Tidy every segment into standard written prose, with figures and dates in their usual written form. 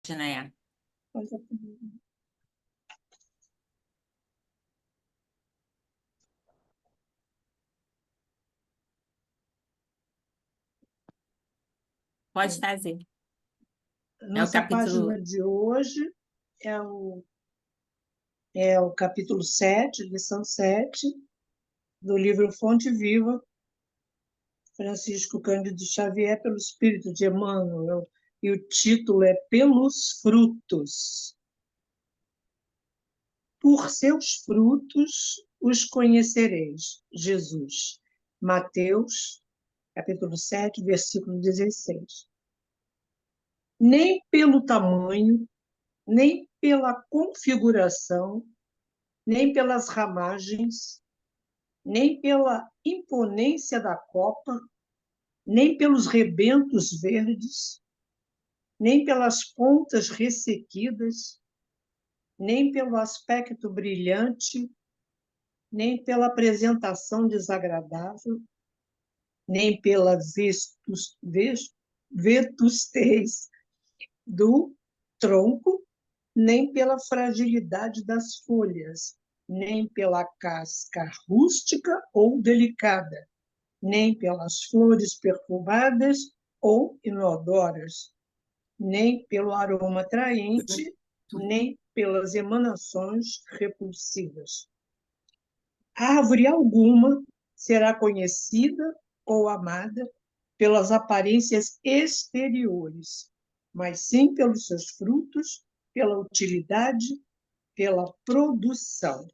Dineia. Pode fazer. Nossa página de hoje é o capítulo 7, lição 7, do livro Fonte Viva, Francisco Cândido Xavier, pelo Espírito de Emmanuel, e o título é Pelos Frutos. Por seus frutos os conhecereis. Jesus. Mateus, capítulo 7, versículo 16. Nem pelo tamanho, nem pela configuração, nem pelas ramagens, nem pela imponência da copa, nem pelos rebentos verdes, nem pelas pontas ressequidas, nem pelo aspecto brilhante, nem pela apresentação desagradável, nem pela vetustez do tronco, nem pela fragilidade das folhas, nem pela casca rústica ou delicada, nem pelas flores perfumadas ou inodoras, nem pelo aroma atraente, nem pelas emanações repulsivas. Árvore alguma será conhecida ou amada pelas aparências exteriores, mas sim pelos seus frutos, pela utilidade, pela produção.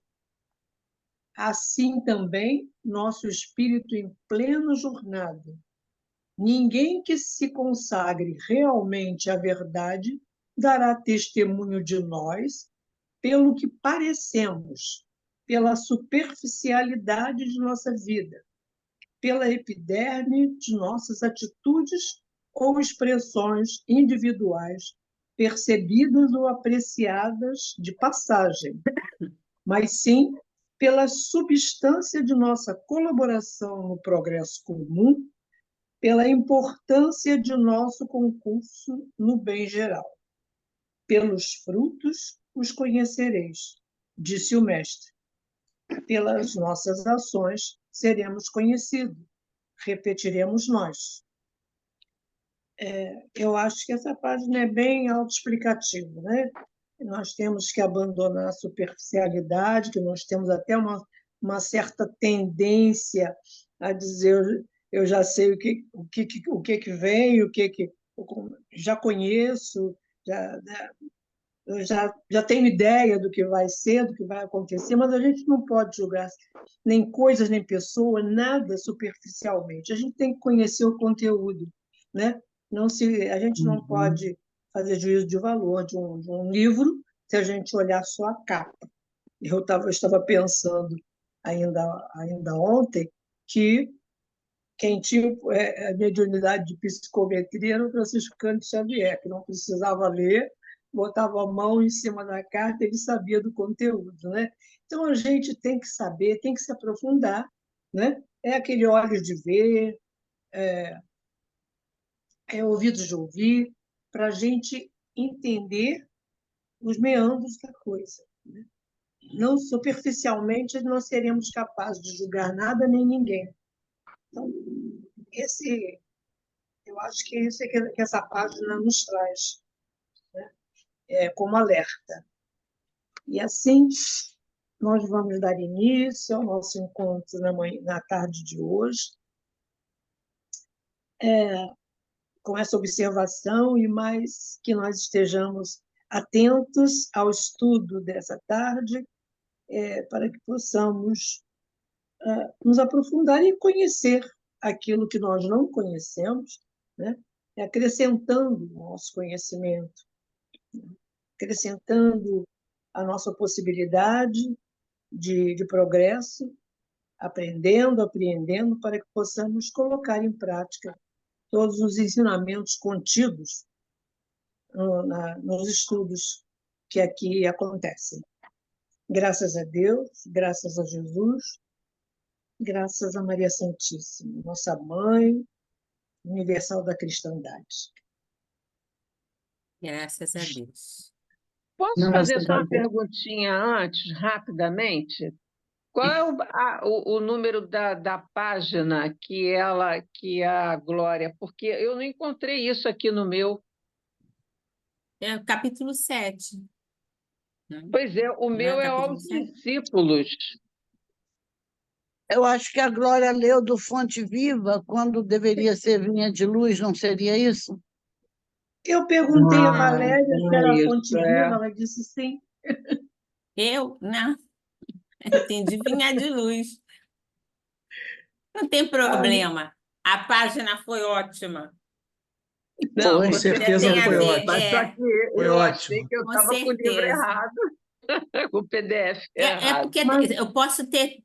Assim também nosso espírito em plena jornada. Ninguém que se consagre realmente à verdade dará testemunho de nós pelo que parecemos, pela superficialidade de nossa vida, pela epiderme de nossas atitudes ou expressões individuais, percebidas ou apreciadas de passagem, mas sim pela substância de nossa colaboração no progresso comum, pela importância de nosso concurso no bem geral. Pelos frutos os conhecereis, disse o Mestre. Pelas nossas ações seremos conhecidos, repetiremos nós. Eu acho que essa página é bem autoexplicativa, né? Nós temos que abandonar a superficialidade, que nós temos até uma certa tendência a dizer eu já sei o que vem, já conheço, eu já tenho ideia do que vai ser, do que vai acontecer, mas a gente não pode julgar nem coisas, nem pessoas, nada superficialmente. A gente tem que conhecer o conteúdo, né? A gente não pode fazer juízo de valor de um livro se a gente olhar só a capa. Eu estava pensando ainda ontem que quem tinha a mediunidade de psicometria era o Francisco Cândido Xavier, que não precisava ler, botava a mão em cima da carta e ele sabia do conteúdo, né? Então, a gente tem que saber, tem que se aprofundar, né? É aquele olhos de ver, ouvidos de ouvir, para a gente entender os meandros da coisa, né? Não superficialmente, nós seremos capazes de julgar nada nem ninguém. Então, eu acho que isso é que essa página nos traz, né? Como alerta. E assim, nós vamos dar início ao nosso encontro na tarde de hoje, com essa observação e mais que nós estejamos atentos ao estudo dessa tarde, para que possamos nos aprofundar e conhecer aquilo que nós não conhecemos, né? Acrescentando o nosso conhecimento, acrescentando a nossa possibilidade de progresso, aprendendo, apreendendo, para que possamos colocar em prática todos os ensinamentos contidos nos estudos que aqui acontecem. Graças a Deus, graças a Jesus, graças a Maria Santíssima, nossa Mãe Universal da Cristandade. Graças a Deus. Posso fazer Graças só a uma Deus. perguntinha antes, rapidamente? Qual é o número da página que a Glória? Porque eu não encontrei isso aqui no meu. É o capítulo 7. Né? Pois é, o Não é meu o é capítulo aos 7? discípulos. Eu acho que a Glória leu do Fonte Viva, quando deveria ser Vinha de Luz, não seria isso? Eu perguntei a Ah, Valéria então se é era a isso, Fonte é. Viva, ela disse sim. Eu? Não. Entendi. Vinha de luz. Não tem problema. A página foi ótima. Não, Foi. com Com certeza Tem a foi certeza. ver, ótimo. Mas só que Foi eu achei ótimo. que eu com estava com o livro certeza. errado, com o PDF É errado. porque Mas eu posso ter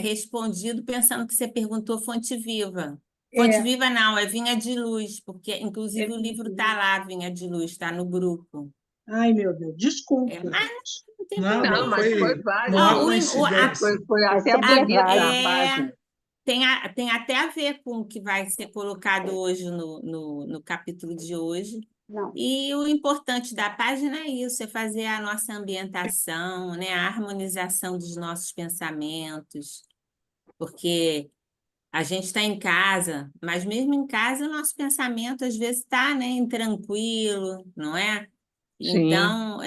respondido pensando que você perguntou Fonte Viva. Fonte é, Viva não, é Vinha de Luz, porque é inclusive o livro está mentira. lá, Vinha de Luz, está no grupo. Ai, meu Deus, desculpe, Mas gente. não tem Não, Não, não problema. mas foi foi, não válido. há Ó, coincidência. Foi É até sempre bonita a válido. página. tem até a ver com o que vai ser colocado hoje no capítulo de hoje. Não. E o importante da página é isso, é fazer a nossa ambientação, né, a harmonização dos nossos pensamentos, porque a gente está em casa, mas mesmo em casa o nosso pensamento às vezes está, né, intranquilo, não é? Sim. Então,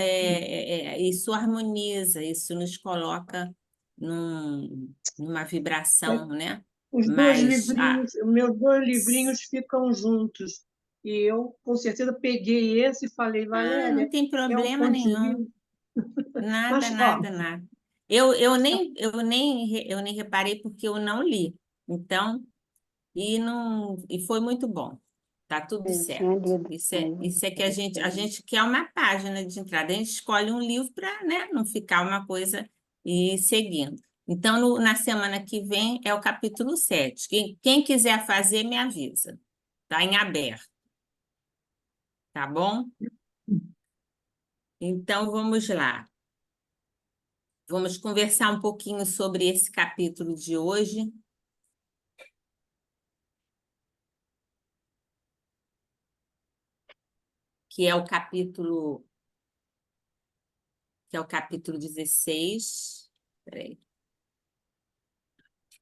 isso harmoniza, isso nos coloca numa vibração, né? Os dois Mas, livrinhos, meus dois livrinhos ficam juntos. E eu, com certeza, peguei esse e falei, não Valéria, tem é o problema Fonte nenhum. Viva. Nada, Mas, ó, nada, nada. Eu nem reparei porque eu não li. Então, e foi muito bom. Tá tudo Eu tinha certo. lido. Isso é que a gente quer uma página de entrada. A gente escolhe um livro para, né, não ficar uma coisa e ir seguindo. Então, na semana que vem é o capítulo 7. Quem quiser fazer, me avisa. Está em aberto, tá bom? Então, vamos lá. Vamos conversar um pouquinho sobre esse capítulo de hoje, que é o capítulo, que é o capítulo 16. Peraí,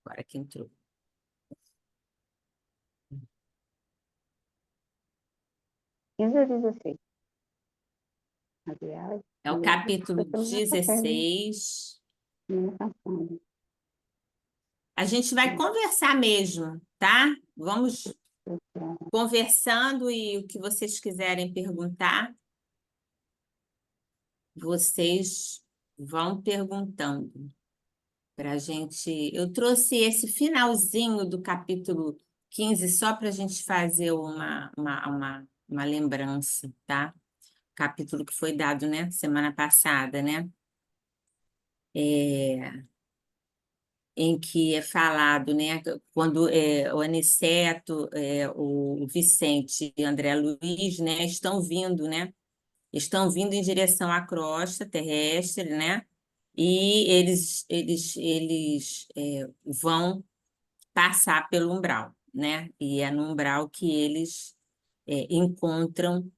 agora que entrou. É o capítulo 16. A gente vai conversar mesmo, tá? Vamos conversando e o que vocês quiserem perguntar, vocês vão perguntando para a gente. Eu trouxe esse finalzinho do capítulo 15 só para a gente fazer uma lembrança, tá? Capítulo que foi dado, né, semana passada, né? Em que é falado, né, quando o Aniceto, o Vicente e André Luiz, né, estão vindo, né? Estão vindo em direção à crosta terrestre, né? E eles vão passar pelo umbral, né? E é no umbral que eles encontram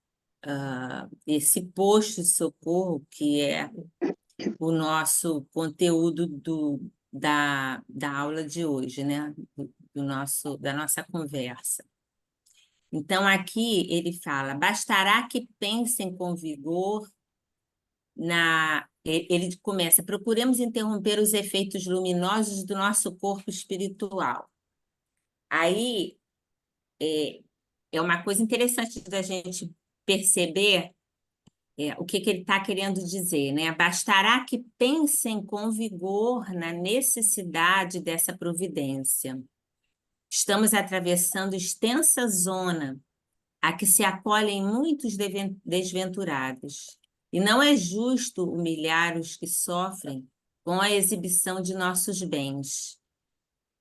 esse posto de socorro, que é o nosso conteúdo da aula de hoje, né? Da nossa conversa. Então, aqui ele fala: bastará que pensem com vigor Ele começa: procuremos interromper os efeitos luminosos do nosso corpo espiritual. Aí é uma coisa interessante da gente perceber o que ele está querendo dizer, né? Bastará que pensem com vigor na necessidade dessa providência. Estamos atravessando extensa zona a que se acolhem muitos desventurados. E não é justo humilhar os que sofrem com a exibição de nossos bens.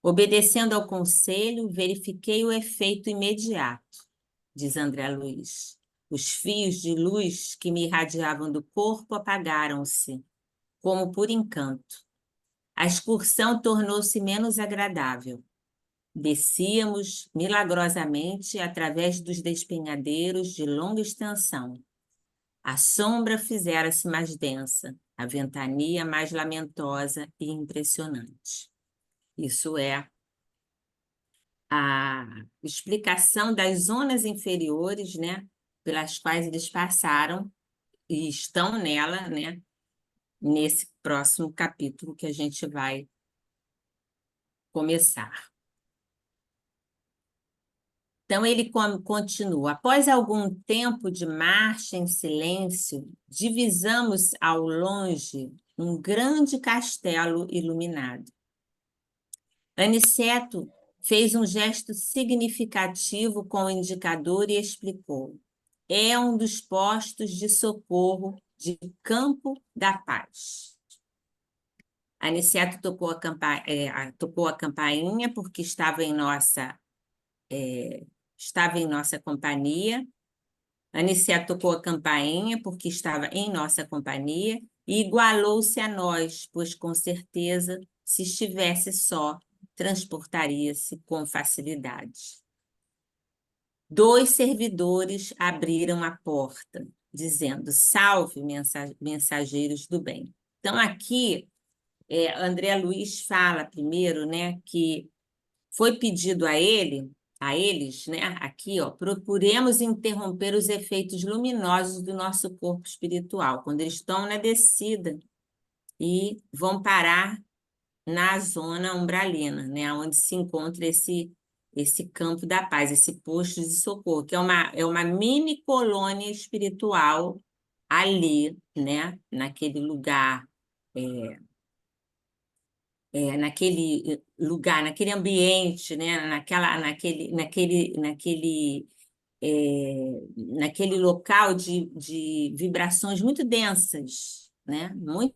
Obedecendo ao conselho, verifiquei o efeito imediato, diz André Luiz. Os fios de luz que me irradiavam do corpo apagaram-se, como por encanto. A excursão tornou-se menos agradável. Descíamos milagrosamente através dos despenhadeiros de longa extensão, A sombra fizera-se mais densa, a ventania mais lamentosa e impressionante. Isso é a explicação das zonas inferiores, né, pelas quais eles passaram e estão nela, né, nesse próximo capítulo que a gente vai começar. Então, ele continua. Após algum tempo de marcha em silêncio, divisamos ao longe um grande castelo iluminado. Aniceto fez um gesto significativo com o indicador e explicou. É um dos postos de socorro de Campo da Paz. Aniceto tocou a campainha porque estava em nossa companhia. Aniceto tocou a campainha porque estava em nossa companhia e igualou-se a nós, pois com certeza, se estivesse só, transportaria-se com facilidade. 2 servidores abriram a porta, dizendo, salve, mensageiros do bem. Então, aqui, André Luiz fala primeiro, né, que foi pedido a eles, né, aqui, ó, procuremos interromper os efeitos luminosos do nosso corpo espiritual, quando eles estão na descida e vão parar na zona umbralina, né, onde se encontra esse campo da paz, esse posto de socorro, que é uma mini colônia espiritual ali, né, naquele lugar, naquele lugar, naquele ambiente, né, naquele local de vibrações muito densas, né, muito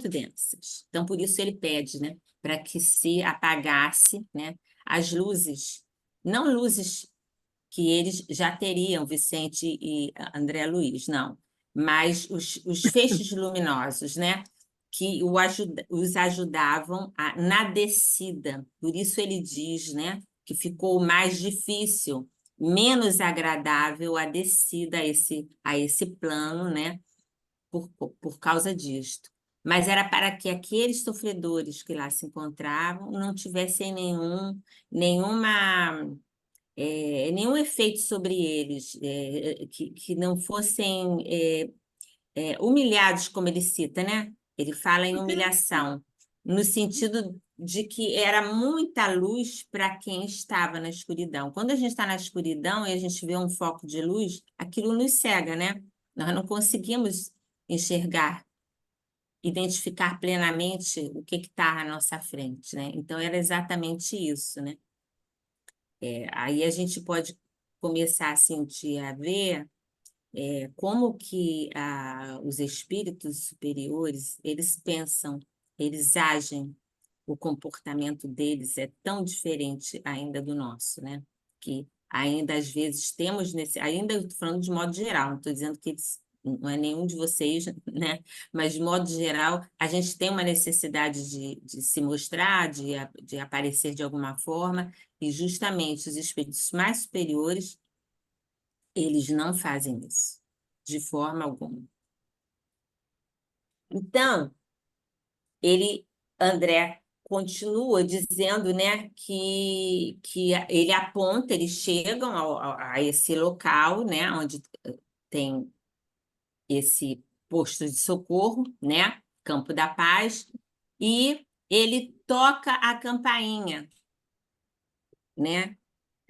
densas. Então, por isso ele pede, né, para que se apagasse, né, as luzes, não luzes que eles já teriam, Vicente e André Luiz, não, mas os feixes luminosos, né, que os ajudavam na descida. Por isso ele diz, né, que ficou mais difícil, menos agradável a descida a esse plano, né, por causa disto. Mas era para que aqueles sofredores que lá se encontravam não tivessem nenhum efeito sobre eles, que não fossem humilhados, como ele cita, né? Ele fala em humilhação, no sentido de que era muita luz para quem estava na escuridão. Quando a gente está na escuridão e a gente vê um foco de luz, aquilo nos cega, né? Nós não conseguimos enxergar, identificar plenamente o que está à nossa frente, né? Então, era exatamente isso, né? Aí a gente pode começar a sentir, a ver como que os espíritos superiores, eles pensam, eles agem, o comportamento deles é tão diferente ainda do nosso, né? Que ainda às vezes temos ainda eu estou falando de modo geral, não estou dizendo que não é nenhum de vocês, né? Mas de modo geral, a gente tem uma necessidade de se mostrar, de aparecer de alguma forma, e justamente os espíritos mais superiores, eles não fazem isso, de forma alguma. Então, André continua dizendo, né, que ele aponta, eles chegam a esse local, né, onde tem esse posto de socorro, né, Campo da Paz, e ele toca a campainha, né,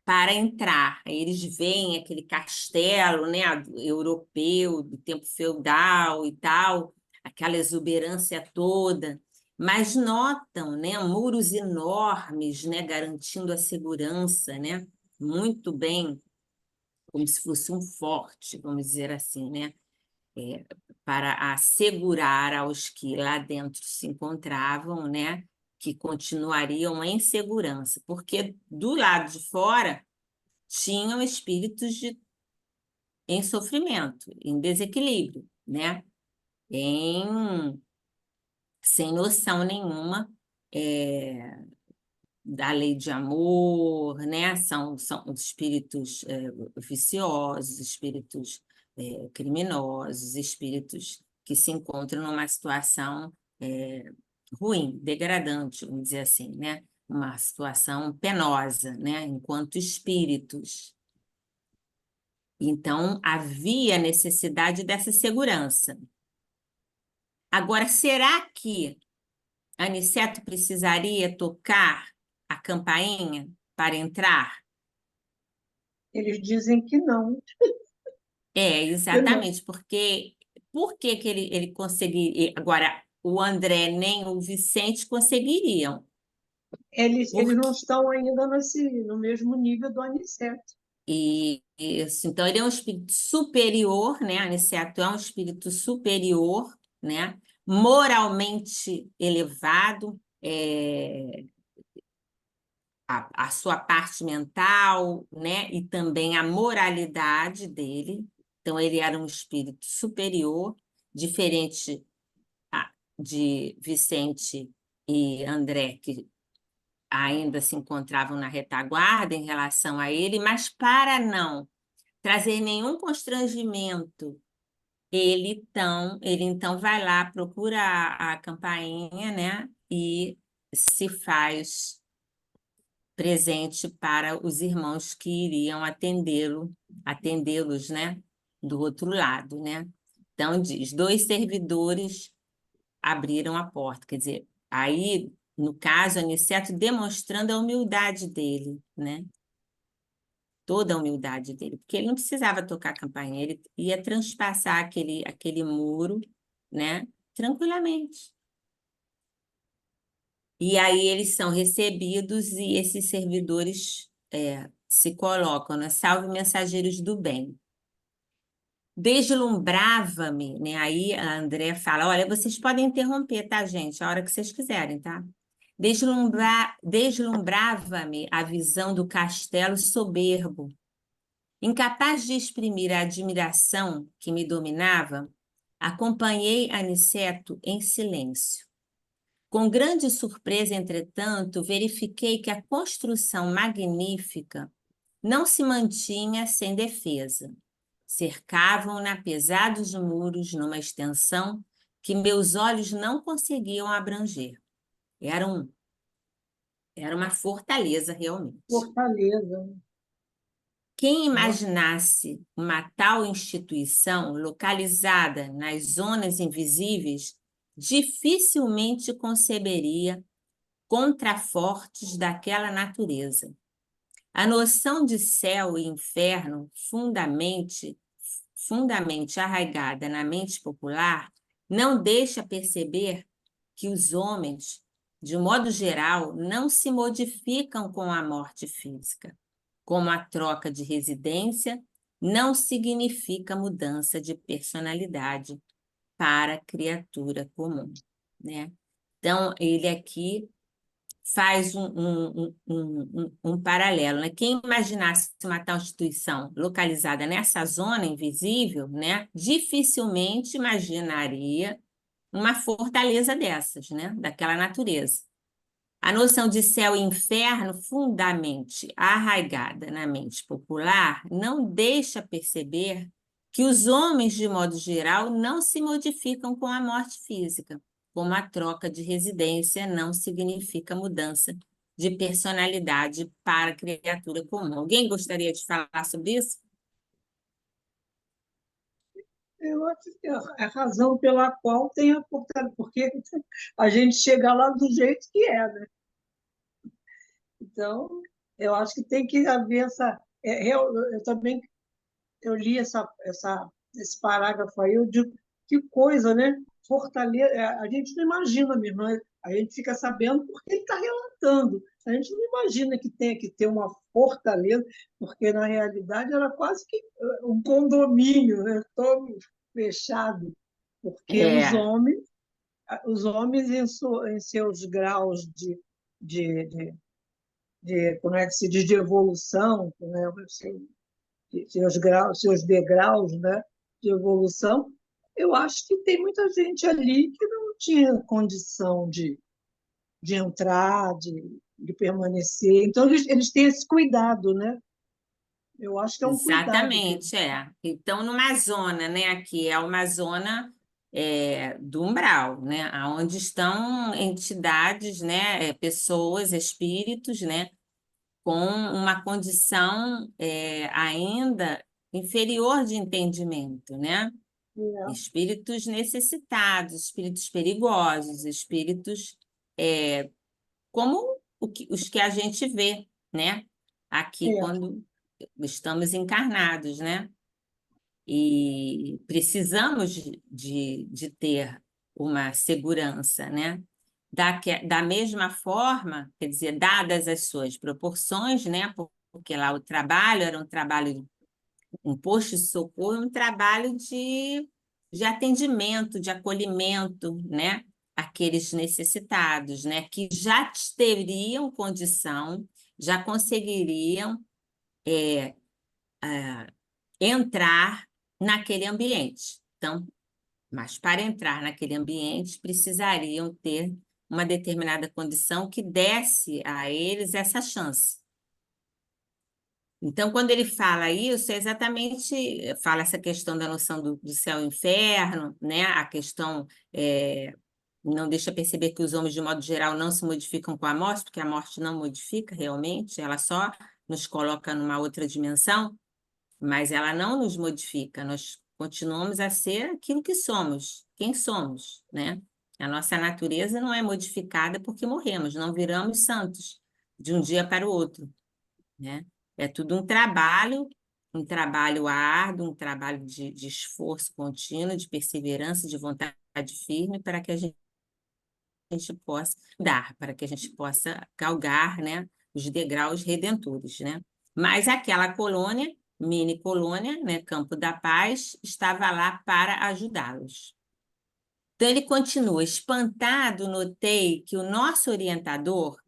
para entrar. Aí eles veem aquele castelo, né, europeu, do tempo feudal e tal, aquela exuberância toda, mas notam, né, muros enormes, né, garantindo a segurança, né, muito bem, como se fosse um forte, vamos dizer assim, né, para assegurar aos que lá dentro se encontravam, né, que continuariam em segurança, porque do lado de fora tinham espíritos em sofrimento, em desequilíbrio, né? Sem noção nenhuma da lei de amor, né? São os espíritos viciosos, espíritos criminosos, espíritos que se encontram numa situação ruim, degradante, vamos dizer assim, né? Uma situação penosa, né? Enquanto espíritos. Então, havia necessidade dessa segurança. Agora, será que Aniceto precisaria tocar a campainha para entrar? Eles dizem que não, que não. Exatamente, porque por que que ele conseguiria? Agora, o André nem o Vicente conseguiriam. Eles não Porque, estão ainda no mesmo nível do Aniceto. isso, então, ele é um espírito superior, né? Aniceto é um espírito superior, né? Moralmente elevado, a sua parte mental, né? E também a moralidade dele. Então, ele era um espírito superior, diferente de Vicente e André, que ainda se encontravam na retaguarda em relação a ele, mas para não trazer nenhum constrangimento, ele então vai lá, procura a campainha, né? E se faz presente para os irmãos que iriam atendê-los, né? Do outro lado, né? Então diz, 2 servidores abriram a porta. Quer dizer, aí, no caso, Aniceto demonstrando a humildade dele, né? Toda a humildade dele, porque ele não precisava tocar a campainha, ele ia transpassar aquele muro, né? Tranquilamente. E aí eles são recebidos e esses servidores se colocam, né? Salve mensageiros do bem. Deslumbrava-me, né? Aí a André fala: olha, vocês podem interromper, tá, gente? A hora que vocês quiserem, tá? Deslumbrava-me a visão do castelo soberbo. Incapaz de exprimir a admiração que me dominava, acompanhei Aniceto em silêncio. Com grande surpresa, entretanto, verifiquei que a construção magnífica não se mantinha sem defesa. Cercavam-na pesados muros numa extensão que meus olhos não conseguiam abranger. Era, um, era uma fortaleza, realmente. Fortaleza. Quem Nossa, imaginasse uma tal instituição localizada nas zonas invisíveis dificilmente conceberia contrafortes daquela natureza. A noção de céu e inferno, fundamente arraigada na mente popular, não deixa perceber que os homens, de modo geral, não se modificam com a morte física. Como a troca de residência não significa mudança de personalidade para a criatura comum, né? Então, ele aqui faz um paralelo, né? Quem imaginasse uma tal instituição localizada nessa zona invisível, né, dificilmente imaginaria uma fortaleza dessas, né, daquela natureza. A noção de céu e inferno, fundamente arraigada na mente popular, não deixa perceber que os homens, de modo geral, não se modificam com a morte física, como a troca de residência não significa mudança de personalidade para a criatura comum. Alguém gostaria de falar sobre isso? eu acho que é a razão pela qual tem a fortaleza, porque a gente chega lá do jeito que é, né? Então, eu acho que tem que haver essa. Eu também eu li esse parágrafo aí, eu digo, que coisa, né? Fortaleza, a gente não imagina mesmo, né? A gente fica sabendo porque ele está relatando. A gente não imagina que tenha que ter uma fortaleza, porque na realidade era quase que um condomínio, né? Todo fechado, porque É, os homens em seus graus de, de, como é que se diz, de evolução, né? Seus degraus, né, de evolução, eu acho que tem muita gente ali que não tinha condição de entrar, de permanecer. Então, eles têm esse cuidado, né? Eu acho que é um cuidado. Exatamente, é. Então, numa zona, né, que é uma zona do umbral, né, onde estão entidades, né, pessoas, espíritos, né, com uma condição ainda inferior de entendimento, né? É, Espíritos necessitados, espíritos perigosos, espíritos como os que a gente vê, né? Aqui é, quando estamos encarnados, né? E precisamos de ter uma segurança, né? Da mesma forma, quer dizer, dadas as suas proporções, né? Porque lá o trabalho era um trabalho, um posto de socorro, um trabalho de atendimento, de acolhimento, né? Aqueles necessitados, né? Que já teriam condição, já conseguiriam entrar naquele ambiente. Então, mas para entrar naquele ambiente, precisariam ter uma determinada condição que desse a eles essa chance. Então, quando ele fala isso, é exatamente, fala essa questão da noção do céu e inferno, né? A questão não deixa perceber que os homens, de modo geral, não se modificam com a morte, porque a morte não modifica realmente, ela só nos coloca numa outra dimensão, mas ela não nos modifica, nós continuamos a ser aquilo que somos, quem somos, né? A nossa natureza não é modificada porque morremos, não viramos santos de um dia para o outro, né? É tudo um trabalho árduo, um trabalho de esforço contínuo, de perseverança, de vontade firme para que a gente possa dar, para que a gente possa galgar, né, os degraus redentores, né? Mas aquela colônia, mini colônia, né, Campo da Paz, estava lá para ajudá-los. Então ele continua, espantado, notei que o nosso orientador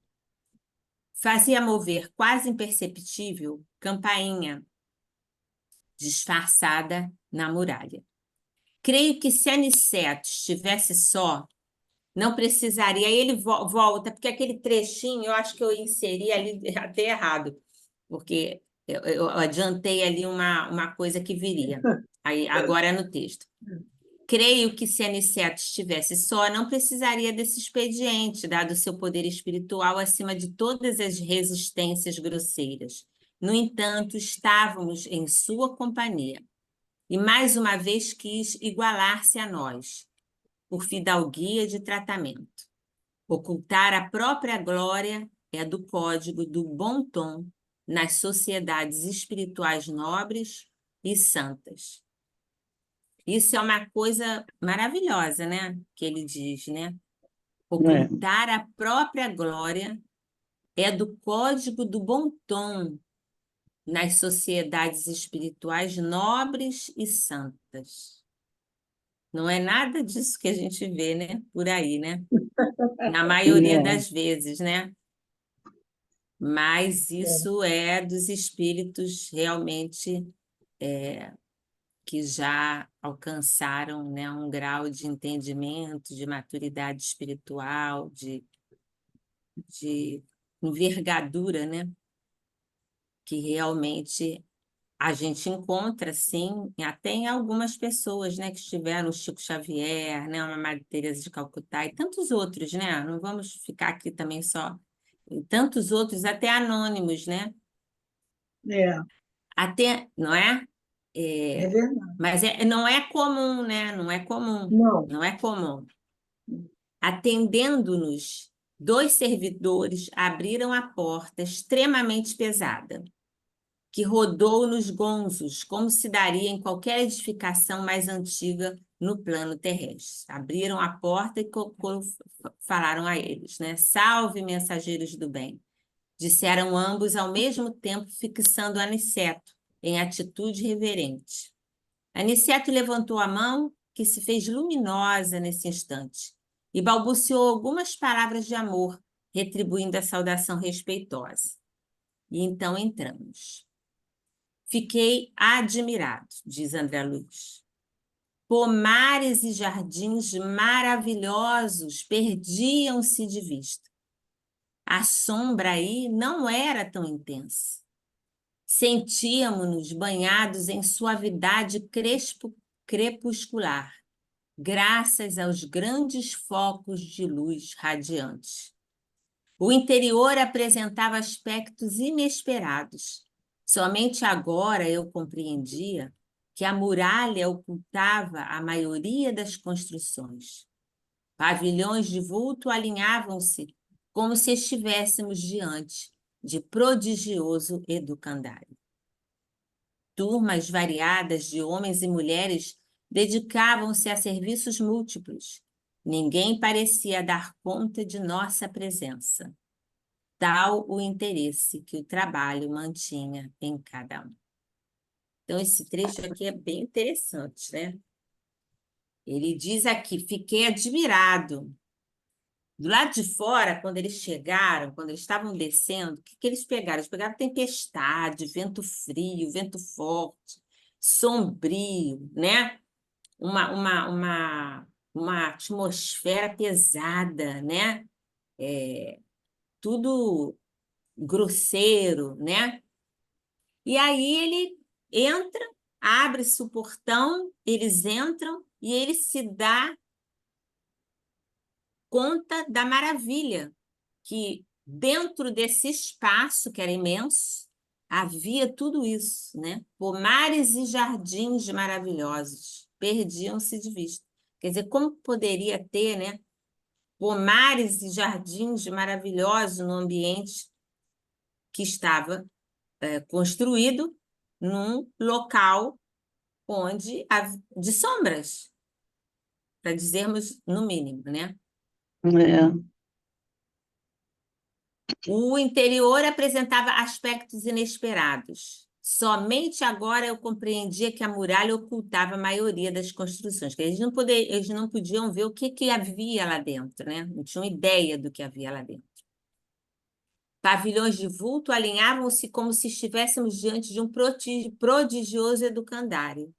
fazia mover quase imperceptível campainha disfarçada na muralha. Creio que se Aniceto estivesse só, não precisaria. Aí ele volta, porque aquele trechinho eu acho que eu inseri ali até errado, porque eu adiantei ali uma coisa que viria. Aí, agora é no texto. Creio que se Aniceto estivesse só, não precisaria desse expediente, dado seu poder espiritual acima de todas as resistências grosseiras. No entanto, estávamos em sua companhia, e mais uma vez quis igualar-se a nós, por fidalguia de tratamento. Ocultar a própria glória é do código do bom tom nas sociedades espirituais nobres e santas. Isso é uma coisa maravilhosa, né? Que ele diz, né? Ocultar a própria glória é do código do bom tom nas sociedades espirituais nobres e santas. Não é nada disso que a gente vê, né? Por aí, né? Na maioria das vezes, né? Mas isso é dos espíritos realmente que já alcançaram, né, um grau de entendimento, de maturidade espiritual, de envergadura, né, que realmente a gente encontra, sim, até em algumas pessoas, né, que estiveram, o Chico Xavier, né, uma Madre Teresa de Calcutá e tantos outros, né? Não vamos ficar aqui também só em tantos outros, até anônimos, né? é, Até, não é? é É, verdade. mas não é comum, né? Não é comum, Não, não é comum. Atendendo-nos, dois servidores abriram a porta extremamente pesada, que rodou nos gonzos, como se daria em qualquer edificação mais antiga no plano terrestre. Abriram a porta e falaram a eles, né? Salve, mensageiros do bem. Disseram ambos ao mesmo tempo, fixando Aniceto em atitude reverente. Aniceto levantou a mão, que se fez luminosa nesse instante, e balbuciou algumas palavras de amor, retribuindo a saudação respeitosa. E então entramos. Fiquei admirado, diz André Luiz. Pomares e jardins maravilhosos perdiam-se de vista. A sombra aí não era tão intensa. Sentíamos-nos banhados em suavidade crepuscular, graças aos grandes focos de luz radiantes. O interior apresentava aspectos inesperados. Somente agora eu compreendia que a muralha ocultava a maioria das construções. Pavilhões de vulto alinhavam-se como se estivéssemos diante de prodigioso educandário. Turmas variadas de homens e mulheres dedicavam-se a serviços múltiplos. Ninguém parecia dar conta de nossa presença. Tal o interesse que o trabalho mantinha em cada um. Então, esse trecho aqui é bem interessante, né? Ele diz aqui, fiquei admirado. Do lado de fora, quando eles chegaram, quando eles estavam descendo, o que eles pegaram? Eles pegaram tempestade, vento frio, vento forte, sombrio, né? Uma atmosfera pesada, né? Tudo grosseiro, né? E aí ele entra, abre-se o portão, eles entram e ele se dá conta da maravilha que dentro desse espaço que era imenso havia tudo isso, né? Pomares e jardins maravilhosos perdiam-se de vista. Quer dizer, como poderia ter, né? Pomares e jardins maravilhosos no ambiente que estava construído num local de sombras, para dizermos no mínimo, né? É. O interior apresentava aspectos inesperados. Somente agora eu compreendia que a muralha ocultava a maioria das construções, que eles não podiam ver o que havia lá dentro, né? Não tinham ideia do que havia lá dentro. Pavilhões de vulto alinhavam-se como se estivéssemos diante de um prodigioso educandário.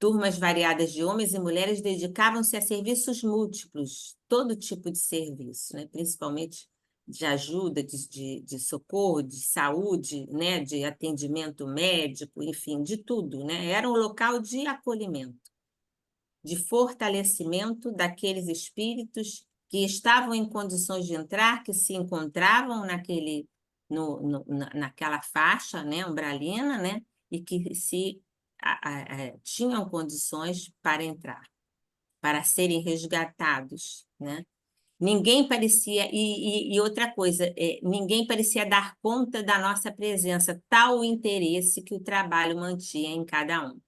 Turmas variadas de homens e mulheres dedicavam-se a serviços múltiplos, todo tipo de serviço, né? Principalmente de ajuda, de socorro, de saúde, né? De atendimento médico, enfim, de tudo, né? Era um local de acolhimento, de fortalecimento daqueles espíritos que estavam em condições de entrar, que se encontravam naquela faixa, né? Umbralina, né? E que tinham condições para entrar, para serem resgatados, né? Ninguém parecia, e outra coisa, ninguém parecia dar conta da nossa presença, tal o interesse que o trabalho mantinha em cada um.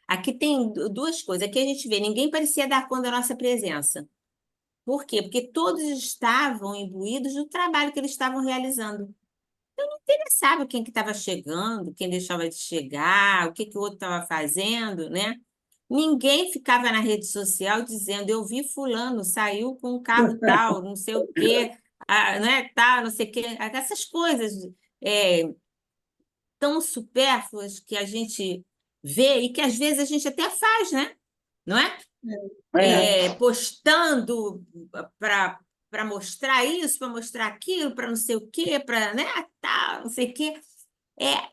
Aqui tem duas coisas, aqui a gente vê, ninguém parecia dar conta da nossa presença. Por quê? Porque todos estavam imbuídos do trabalho que eles estavam realizando. Não interessava quem que estava chegando, quem deixava de chegar, o que que o outro estava fazendo, né? Ninguém ficava na rede social dizendo, eu vi fulano, saiu com um carro tal, não sei o quê, né, tal, não sei o quê. Essas coisas tão supérfluas que a gente vê e que às vezes a gente até faz, né? Não é? Postando para mostrar isso, para mostrar aquilo, para não sei o quê, para, né, tal, não sei o quê.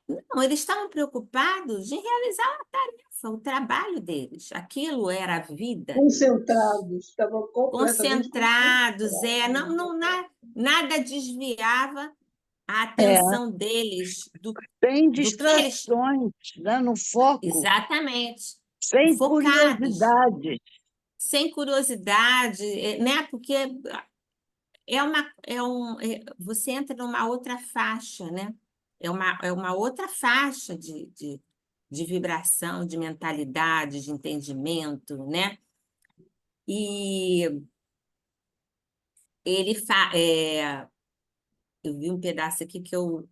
Não, eles estavam preocupados em realizar a tarefa, o trabalho deles. Aquilo era a vida. Concentrados, estavam completamente Concentrados, concentrados. nada desviava a atenção deles Sem do que eles... distrações, né? No foco, Exatamente. sem Focados, curiosidade. sem curiosidade, né? Porque você entra numa outra faixa, né? É uma outra faixa de vibração, de mentalidade, de entendimento, né? E eu vi um pedaço aqui que eu...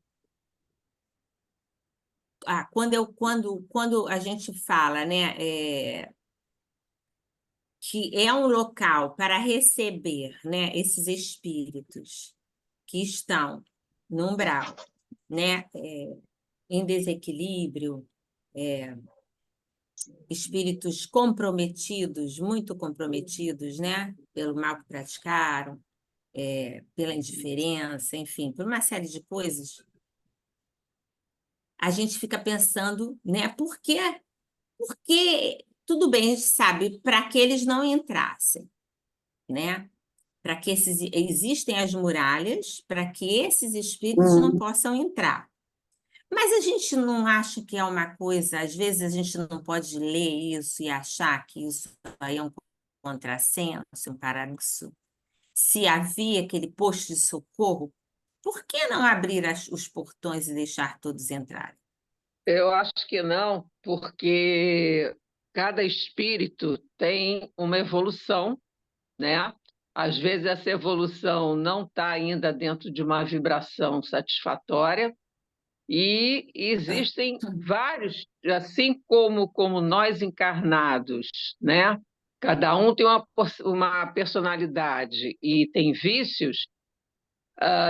quando a gente fala, né? Que é um local para receber, né, esses espíritos que estão no umbral, né, em desequilíbrio, espíritos comprometidos, muito comprometidos, né, pelo mal que praticaram, pela indiferença, enfim, por uma série de coisas. a gente fica pensando, né, por quê? Porque, tudo bem, a gente sabe, para que eles não entrassem, né? Para que existem as muralhas, para que esses espíritos não possam entrar. Mas a gente não acha que é uma coisa, às vezes a gente não pode ler isso e achar que isso aí é um contrassenso, um paradoxo. Se havia aquele posto de socorro, por que não abrir os portões e deixar todos entrarem? Eu acho que não, porque cada espírito tem uma evolução, né? Às vezes essa evolução não está ainda dentro de uma vibração satisfatória, e existem vários, assim como nós encarnados, né? Cada um tem uma personalidade e tem vícios.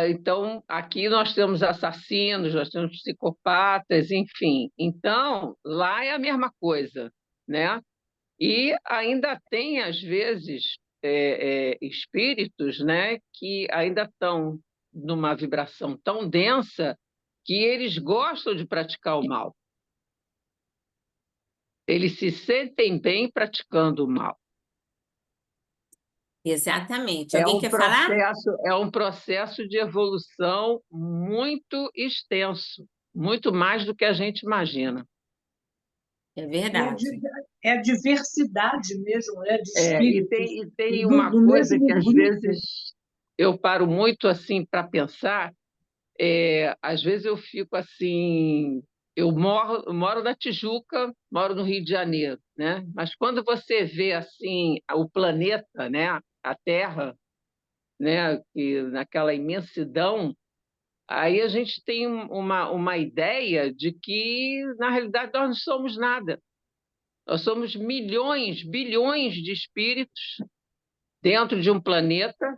Então, aqui nós temos assassinos, nós temos psicopatas, enfim. Então, lá é a mesma coisa, né? E ainda tem, às vezes, espíritos, né, que ainda estão numa vibração tão densa que eles gostam de praticar o mal. Eles se sentem bem praticando o mal. Exatamente. Alguém quer falar? É um processo de evolução muito extenso, muito mais do que a gente imagina. É verdade. É a diversidade mesmo, né, de E espíritos tem uma do coisa mesmo que às grupo. vezes eu paro muito assim para pensar. Às vezes eu fico assim, eu moro na Tijuca, moro no Rio de Janeiro, né? Mas quando você vê assim o planeta, né, a Terra, né, que naquela imensidão, aí a gente tem uma ideia de que, na realidade, nós não somos nada. Nós somos milhões, bilhões de espíritos dentro de um planeta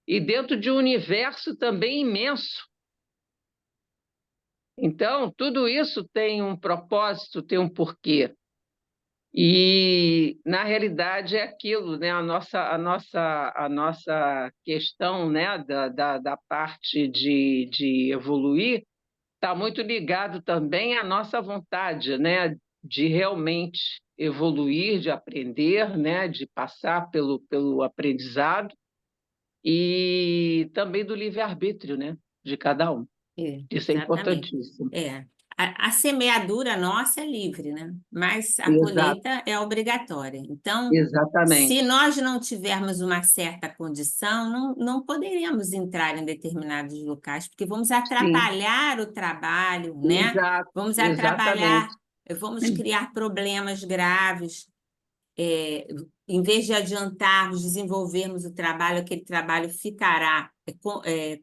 e dentro de um universo também imenso. Então, tudo isso tem um propósito, tem um porquê. E, na realidade, é aquilo, né? A nossa questão, né? da parte de evoluir está muito ligado também à nossa vontade, né? De realmente evoluir, de aprender, né? De passar pelo aprendizado e também do livre-arbítrio, né? De cada um. Isso é Exatamente. importantíssimo. A semeadura nossa é livre, né? Mas a Exato, colheita é obrigatória. Então, se exatamente. nós não tivermos uma certa condição, não poderíamos entrar em determinados locais, porque vamos Sim, atrapalhar o trabalho, né? exato, Vamos exatamente. atrapalhar, vamos criar problemas graves. Em vez de adiantarmos, desenvolvermos o trabalho, aquele trabalho ficará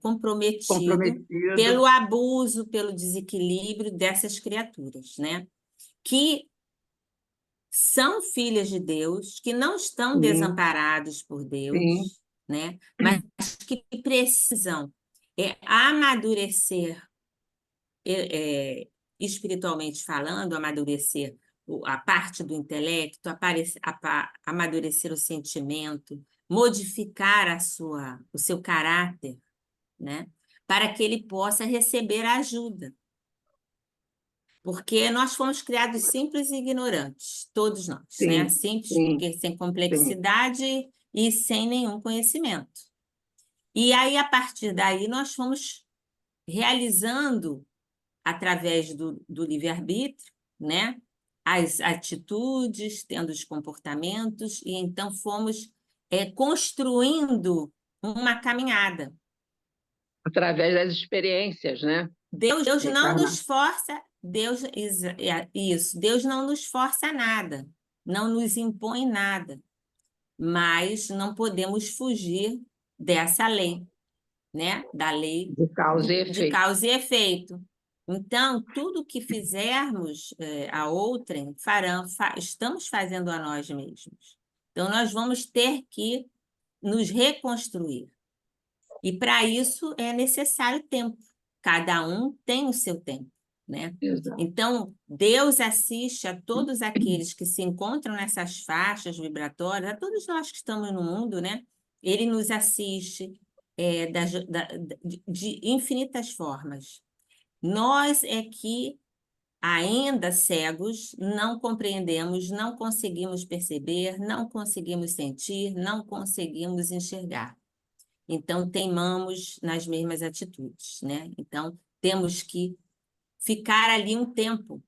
comprometido Comprometido. pelo abuso, pelo desequilíbrio dessas criaturas, né? Que são filhas de Deus, que não estão Sim, desamparados por sim, Deus, né? Mas que precisam amadurecer, espiritualmente falando, amadurecer a parte do intelecto, amadurecer o sentimento, modificar o seu caráter, né? Para que ele possa receber ajuda. Porque nós fomos criados simples e ignorantes, todos nós, né? sim, Simples sim, porque sem sim. complexidade e sem nenhum conhecimento. E aí, a partir daí, nós fomos realizando, através do livre-arbítrio, né? As atitudes, tendo os comportamentos, e então fomos construindo uma caminhada. Através das experiências, né? Deus não Encarnar. nos força, Deus não nos força a nada, não nos impõe nada, mas não podemos fugir dessa lei, né? Da lei De causa e de efeito. causa e efeito. Então, tudo que fizermos a outrem, estamos fazendo a nós mesmos. Então, nós vamos ter que nos reconstruir. E para isso é necessário tempo. Cada um tem o seu tempo, né? Exato. Então, Deus assiste a todos aqueles que se encontram nessas faixas vibratórias, a todos nós que estamos no mundo, né? Ele nos assiste de infinitas formas. Nós é que ainda cegos, não compreendemos, não conseguimos perceber, não conseguimos sentir, não conseguimos enxergar. Então, teimamos nas mesmas atitudes, né? Então, temos que ficar ali um tempo,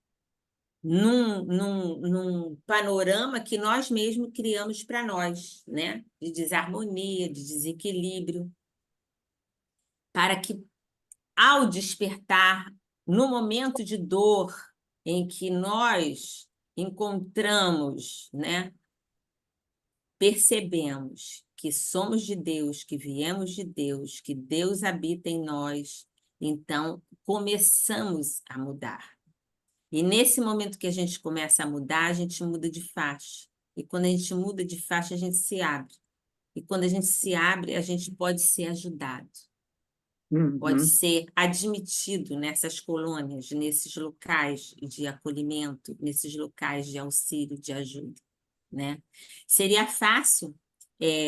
num panorama que nós mesmos criamos para nós, né? De desarmonia, de desequilíbrio, para que, ao despertar, no momento de dor em que nós encontramos, né? Percebemos que somos de Deus, que viemos de Deus, que Deus habita em nós, então começamos a mudar. E nesse momento que a gente começa a mudar, a gente muda de faixa. E quando a gente muda de faixa, a gente se abre. E quando a gente se abre, a gente pode ser ajudado, pode Uhum. ser admitido nessas colônias, nesses locais de acolhimento, nesses locais de auxílio, de ajuda, né? Seria fácil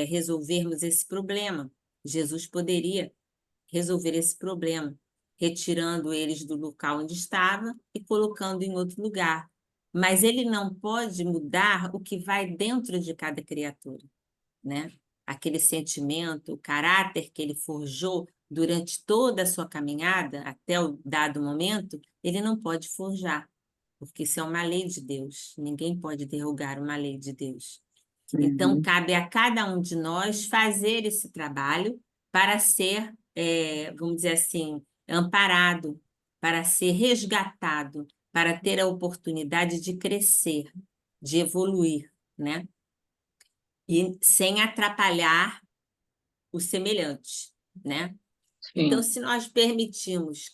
resolvermos esse problema. Jesus poderia resolver esse problema, retirando eles do local onde estava e colocando em outro lugar. Mas ele não pode mudar o que vai dentro de cada criatura, né? Aquele sentimento, o caráter que ele forjou durante toda a sua caminhada, até o dado momento, ele não pode forjar, porque isso é uma lei de Deus. Ninguém pode derrubar uma lei de Deus. Então, Uhum. cabe a cada um de nós fazer esse trabalho para ser, vamos dizer assim, amparado, para ser resgatado, para ter a oportunidade de crescer, de evoluir, né? E sem atrapalhar o semelhante, né? Então, Sim. se nós permitíssemos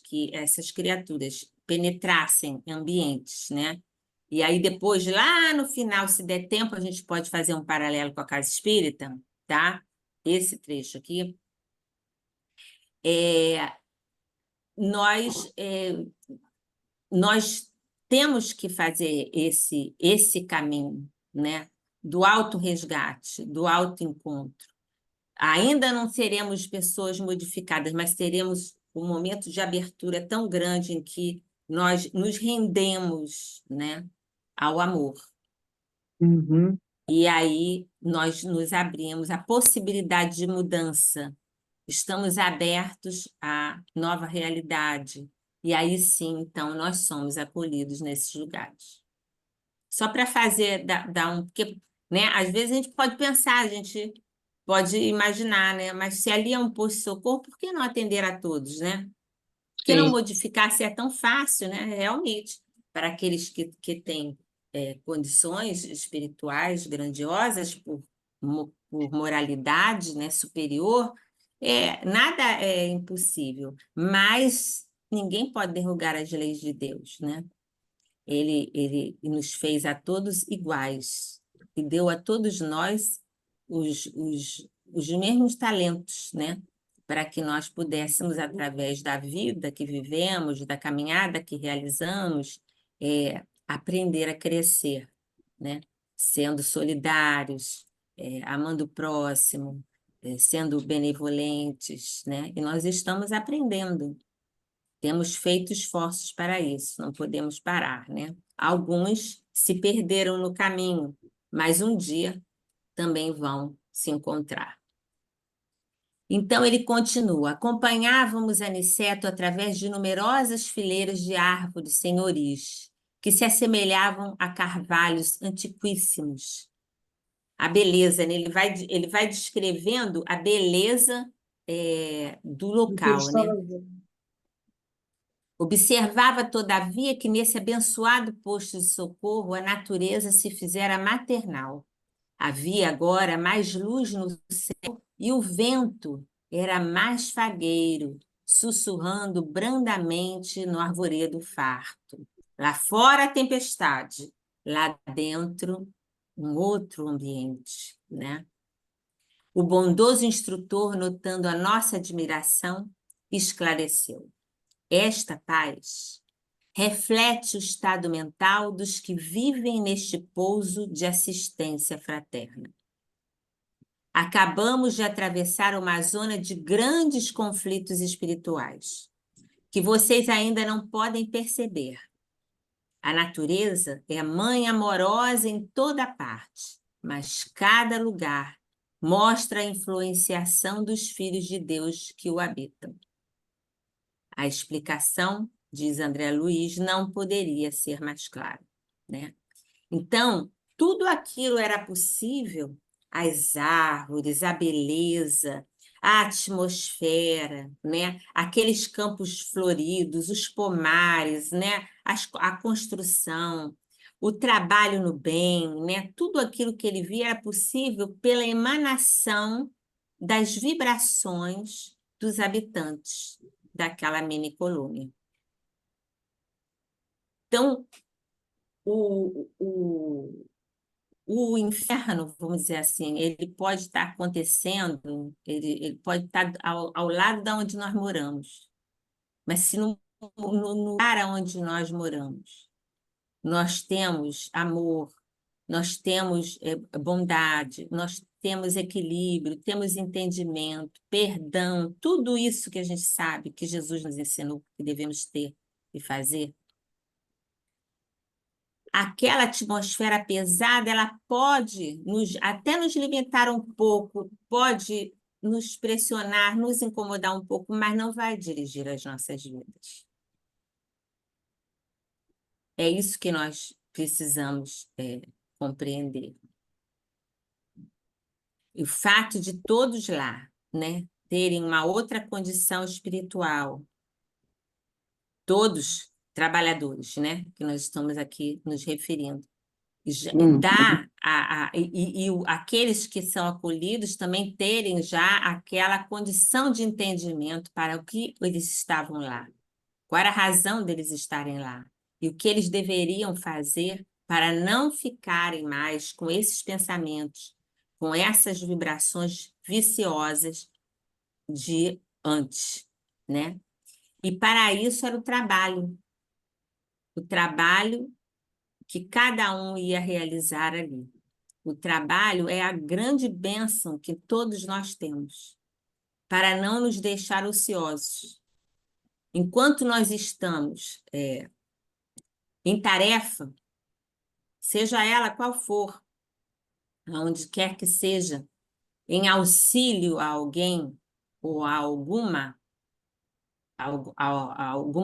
que essas criaturas penetrassem ambientes, né? E aí depois, lá no final, se der tempo, a gente pode fazer um paralelo com a casa espírita, tá? Esse trecho aqui. É, nós, é, nós temos que fazer esse caminho, né? Do autorresgate, do autoencontro. Ainda não seremos pessoas modificadas, mas teremos um momento de abertura tão grande em que nós nos rendemos, né, ao amor. Uhum. E aí nós nos abrimos à possibilidade de mudança. Estamos abertos à nova realidade. E aí sim, então, nós somos acolhidos nesses lugares. Só para fazer, dar um... Porque, né, às vezes a gente pode pensar, a gente pode imaginar, né? Mas se ali é um posto de socorro, por que não atender a todos, né? Por que não Sim. modificar se é tão fácil, né? Realmente, para aqueles que têm condições espirituais grandiosas, por moralidade, né, superior, nada é impossível. Mas ninguém pode derrubar as leis de Deus, né? Ele nos fez a todos iguais e deu a todos nós os mesmos talentos, né? Para que nós pudéssemos, através da vida que vivemos, da caminhada que realizamos, aprender a crescer, né? Sendo solidários, amando o próximo, sendo benevolentes, né? E nós estamos aprendendo. Temos feito esforços para isso, não podemos parar, né? Alguns se perderam no caminho, mas um dia também vão se encontrar. Então ele continua: acompanhávamos Aniceto através de numerosas fileiras de árvores senhoris, que se assemelhavam a carvalhos antiquíssimos. A beleza, né? Ele vai descrevendo a beleza do do que ele local, estava né? vendo. Observava, todavia, que nesse abençoado posto de socorro a natureza se fizera maternal. Havia agora mais luz no céu e o vento era mais fagueiro, sussurrando brandamente no arvoredo farto. Lá fora a tempestade, lá dentro um outro ambiente, né? O bondoso instrutor, notando a nossa admiração, esclareceu: esta paz reflete o estado mental dos que vivem neste pouso de assistência fraterna. Acabamos de atravessar uma zona de grandes conflitos espirituais. que vocês ainda não podem perceber. A natureza é mãe amorosa em toda parte, mas cada lugar mostra a influenciação dos filhos de Deus que o habitam. A explicação, diz André Luiz, não poderia ser mais clara, né? Então, tudo aquilo era possível, as árvores, a beleza, a atmosfera, né? Aqueles campos floridos, os pomares, né? A construção, o trabalho no bem, né? Tudo aquilo que ele via era possível pela emanação das vibrações dos habitantes daquela mini colônia. Então, o inferno, vamos dizer assim, ele pode estar acontecendo, ele pode estar ao lado de onde nós moramos. Mas se no lugar onde nós moramos, nós temos amor, nós temos bondade, nós temos equilíbrio, temos entendimento, perdão, tudo isso que a gente sabe que Jesus nos ensinou que devemos ter e fazer, aquela atmosfera pesada, ela pode até nos limitar um pouco, pode nos pressionar, nos incomodar um pouco, mas não vai dirigir as nossas vidas. É isso que nós precisamos compreender. E o fato de todos lá, né, terem uma outra condição espiritual, todos trabalhadores, né, que nós estamos aqui nos referindo, aqueles que são acolhidos também terem já aquela condição de entendimento para o que eles estavam lá, qual era a razão deles estarem lá, e o que eles deveriam fazer para não ficarem mais com esses pensamentos, com essas vibrações viciosas de antes, né? E para isso era o trabalho que cada um ia realizar ali. O trabalho é a grande bênção que todos nós temos, para não nos deixar ociosos. Enquanto nós estamos em tarefa, seja ela qual for, aonde quer que seja, em auxílio a alguém ou a alguma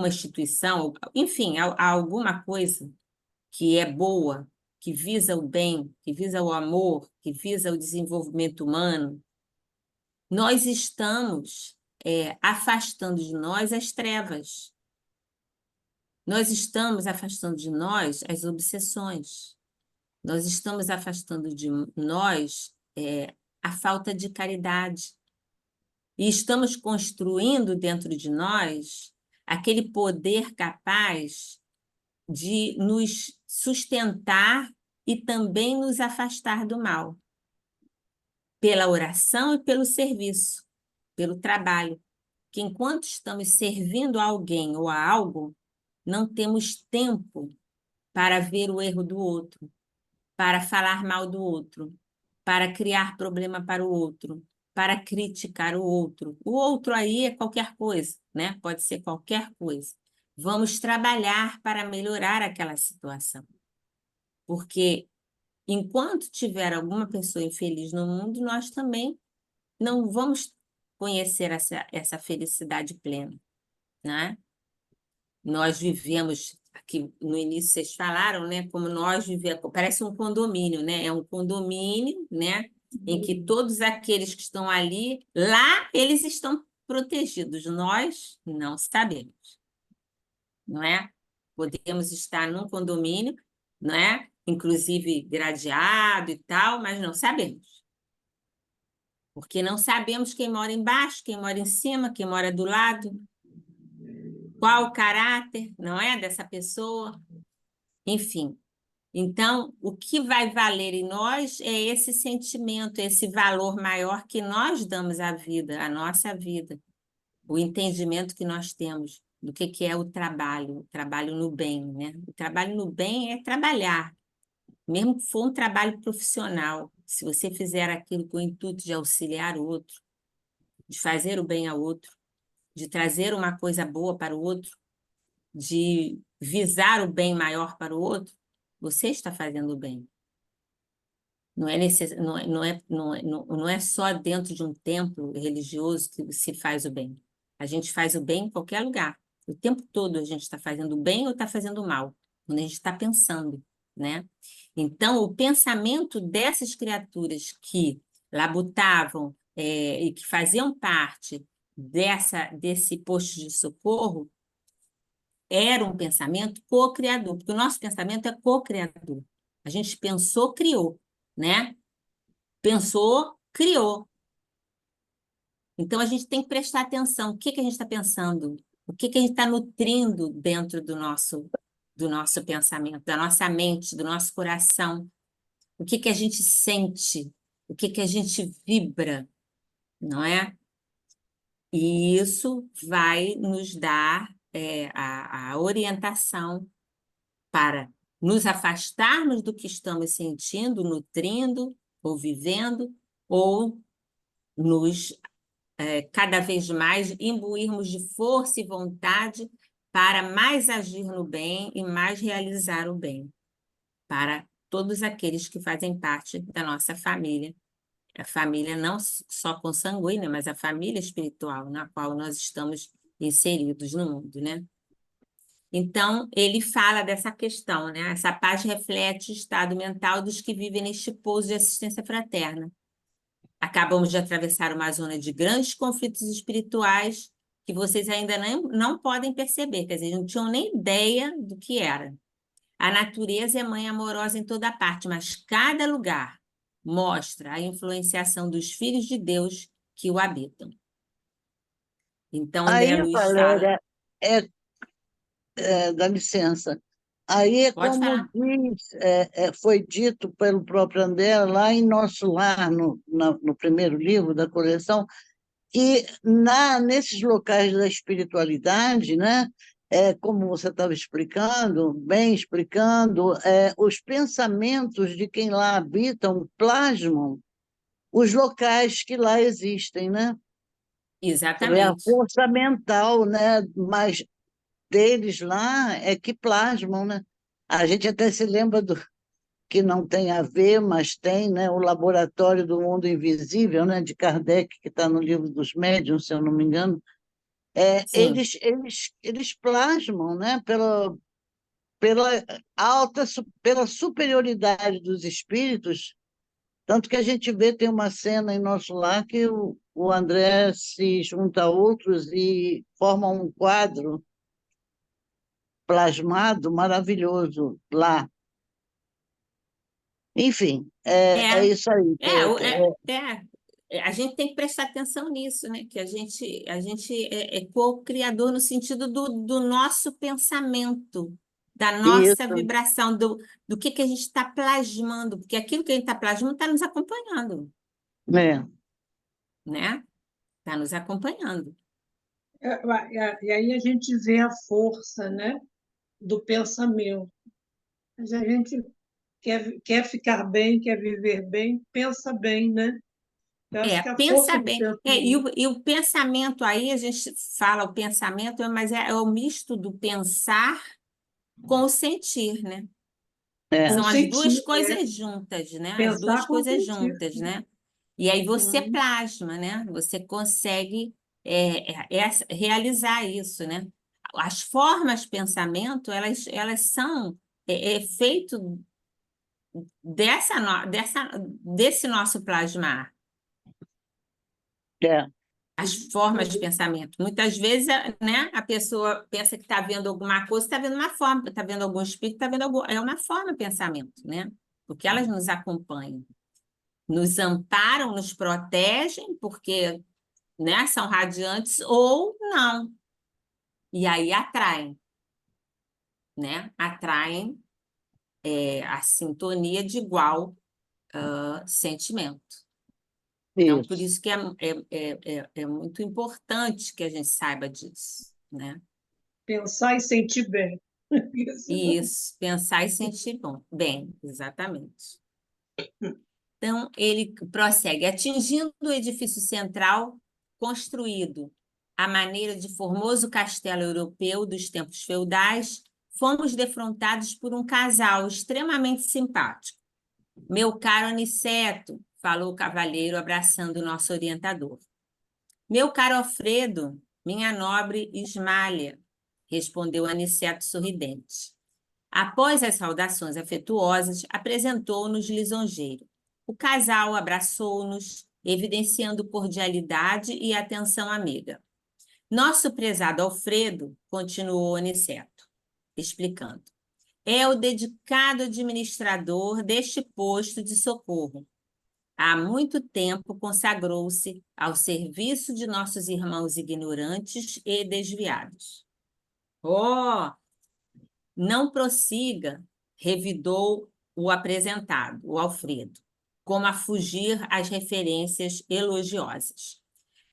instituição, enfim, a alguma coisa que é boa, que visa o bem, que visa o amor, que visa o desenvolvimento humano, nós estamos afastando de nós as trevas. Nós estamos afastando de nós as obsessões. Nós estamos afastando de nós a falta de caridade. E estamos construindo dentro de nós aquele poder capaz de nos sustentar e também nos afastar do mal, pela oração e pelo serviço, pelo trabalho. Que enquanto estamos servindo a alguém ou a algo, não temos tempo para ver o erro do outro, para falar mal do outro, para criar problema para o outro, para criticar o outro. O outro aí é qualquer coisa, né? Pode ser qualquer coisa. Vamos trabalhar para melhorar aquela situação. Porque enquanto tiver alguma pessoa infeliz no mundo, nós também não vamos conhecer essa felicidade plena, né? Nós vivemos, aqui no início vocês falaram, né? Como nós vivemos, parece um condomínio, né? É um condomínio, né? Em que todos aqueles que estão ali, lá eles estão protegidos. Nós não sabemos, não é? Podemos estar num condomínio, não é? Inclusive gradeado e tal, mas não sabemos. Porque não sabemos quem mora embaixo, quem mora em cima, quem mora do lado, qual o caráter, não é, dessa pessoa, enfim. Então, o que vai valer em nós é esse sentimento, esse valor maior que nós damos à vida, à nossa vida, o entendimento que nós temos do que é o trabalho no bem, né? O trabalho no bem é trabalhar, mesmo que for um trabalho profissional, se você fizer aquilo com o intuito de auxiliar o outro, de fazer o bem ao outro, de trazer uma coisa boa para o outro, de visar o bem maior para o outro, você está fazendo o bem. Não é, não é só dentro de um templo religioso que se faz o bem. A gente faz o bem em qualquer lugar. O tempo todo a gente está fazendo o bem ou está fazendo o mal, quando a gente está pensando, né? Então, o pensamento dessas criaturas que labutavam e que faziam parte desse posto de socorro era um pensamento co-criador, porque o nosso pensamento é co-criador. A gente pensou, criou, né? Pensou, criou. Então, a gente tem que prestar atenção. O que que a gente está pensando? O que que a gente está nutrindo dentro do nosso pensamento, da nossa mente, do nosso coração? O que que a gente sente? O que que a gente vibra? Não é? E isso vai nos dar a orientação para nos afastarmos do que estamos sentindo, nutrindo ou vivendo, ou nos cada vez mais imbuirmos de força e vontade para mais agir no bem e mais realizar o bem para todos aqueles que fazem parte da nossa família. A família não só consanguínea, mas a família espiritual na qual nós estamos inseridos no mundo, né? Então, ele fala dessa questão, né? Essa paz reflete o estado mental dos que vivem neste pouso de assistência fraterna. Acabamos de atravessar uma zona de grandes conflitos espirituais que vocês ainda não podem perceber, quer dizer, não tinham nem ideia do que era. A natureza é mãe amorosa em toda parte, mas cada lugar mostra a influenciação dos filhos de Deus que o habitam. Então, André Aí, Luiz fala, Valéria, dá licença. Aí é pode como falar. diz, foi dito pelo próprio André lá em Nosso Lar, no primeiro livro da coleção, que nesses locais da espiritualidade, né, como você estava explicando, bem explicando, os pensamentos de quem lá habitam plasmam os locais que lá existem, né? Você vê a Exatamente. força mental, né? Mas deles lá é que plasmam, né? A gente até se lembra do que não tem a ver, mas tem, né? O Laboratório do Mundo Invisível, né? De Kardec, que está no livro dos médiuns, se eu não me engano. Sim, Eles plasmam, né? Pela pela superioridade dos espíritos, tanto que a gente vê, tem uma cena em Nosso Lar que o André se junta a outros e forma um quadro plasmado maravilhoso lá. Enfim, é é, isso aí. a gente tem que prestar atenção nisso, né? Que a gente é co-criador no sentido do nosso pensamento, da nossa Isso, vibração, do que a gente está plasmando, porque aquilo que a gente está plasmando está nos acompanhando, é, né? Está nos acompanhando. E aí a gente vê a força, né, do pensamento. Mas a gente quer ficar bem, quer viver bem, pensa bem, né? Eu acho que a Pensa força do bem. pensamento. E o pensamento aí, a gente fala o pensamento, mas é o misto do pensar com o sentir, né? São as Consentir, duas coisas juntas, né? As duas pensar, coisas consentir. juntas, né? E aí você Uhum. plasma, né? Você consegue realizar isso, né? As formas de pensamento, elas são efeito desse nosso plasmar. é, As formas de pensamento. Muitas vezes, né, a pessoa pensa que está vendo alguma coisa, está vendo uma forma, está vendo algum espírito, está vendo é uma forma de pensamento, né? Porque elas nos acompanham, nos amparam, nos protegem, porque, né, são radiantes ou não. E aí atraem, né? Atraem a sintonia de igual sentimento. Então, por isso. isso que é muito importante que a gente saiba disso, né? Pensar e sentir bem. Senão, Isso, pensar e sentir bom. Bem, exatamente. Então, ele prossegue, atingindo o edifício central construído à maneira de formoso castelo europeu dos tempos feudais, fomos defrontados por um casal extremamente simpático. Meu caro Aniceto, falou o cavalheiro, abraçando o nosso orientador. Meu caro Alfredo, minha nobre Ismália, respondeu Aniceto sorridente. Após as saudações afetuosas, apresentou-nos lisonjeiro. O casal abraçou-nos, evidenciando cordialidade e atenção amiga. Nosso prezado Alfredo, continuou Aniceto, explicando, é o dedicado administrador deste posto de socorro. Há muito tempo consagrou-se ao serviço de nossos irmãos ignorantes e desviados. Oh, não prossiga, revidou o apresentado, o Alfredo, como a fugir às referências elogiosas.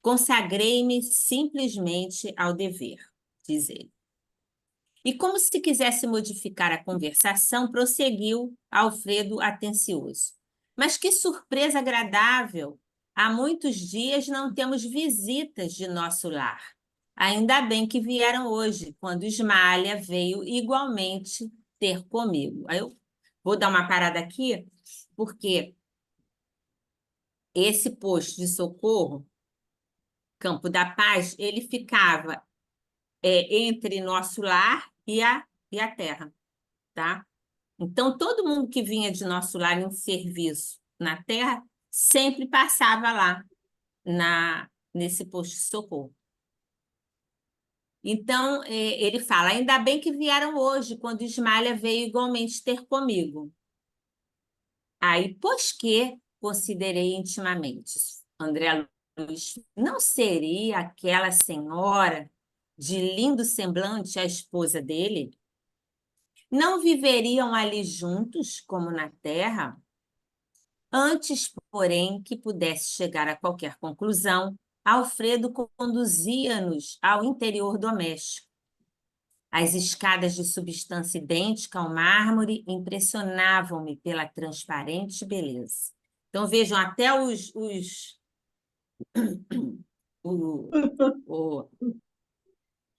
Consagrei-me simplesmente ao dever, diz ele. E como se quisesse modificar a conversação, prosseguiu Alfredo atencioso. Mas que surpresa agradável! Há muitos dias não temos visitas de nosso lar. Ainda bem que vieram hoje, quando Ismália veio igualmente ter comigo. Aí eu vou dar uma parada aqui, porque esse posto de socorro, Campo da Paz, ele ficava entre nosso lar e a terra, tá? Então, todo mundo que vinha de nosso lar em serviço na terra sempre passava lá nesse posto de socorro. Então, ele fala, ainda bem que vieram hoje, quando Ismália veio igualmente ter comigo. Aí, pois que considerei intimamente, André Luiz, não seria aquela senhora de lindo semblante a esposa dele? Não viveriam ali juntos, como na terra? Antes, porém, que pudesse chegar a qualquer conclusão, Alfredo conduzia-nos ao interior doméstico. As escadas de substância idêntica ao mármore impressionavam-me pela transparente beleza. Então, vejam, até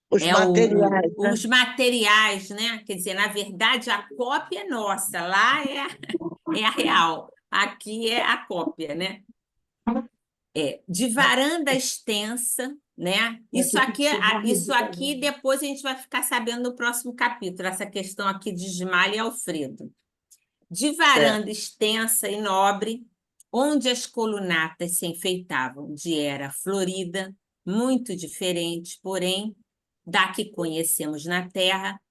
Os materiais, né? os materiais, né? Quer dizer, na verdade, a cópia é nossa, lá é a real, aqui é a cópia, né? De varanda extensa, né? Isso aqui depois a gente vai ficar sabendo no próximo capítulo, essa questão aqui de Ismália e Alfredo. De varanda extensa e nobre, onde as colunatas se enfeitavam de era florida, muito diferente, porém, da que conhecemos na terra,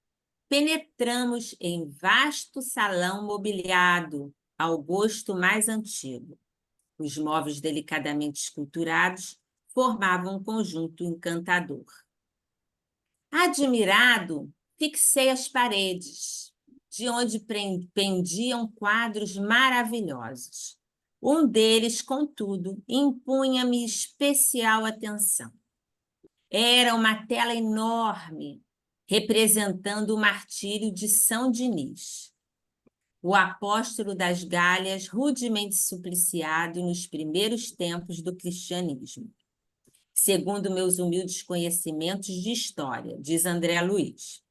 penetramos em vasto salão mobiliado ao gosto mais antigo. Os móveis delicadamente esculturados formavam um conjunto encantador. Admirado, fixei as paredes, de onde pendiam quadros maravilhosos. Um deles, contudo, impunha-me especial atenção. Era uma tela enorme, representando o martírio de São Dinis, o apóstolo das Galhas rudemente supliciado nos primeiros tempos do cristianismo. Segundo meus humildes conhecimentos de história, diz André Luiz.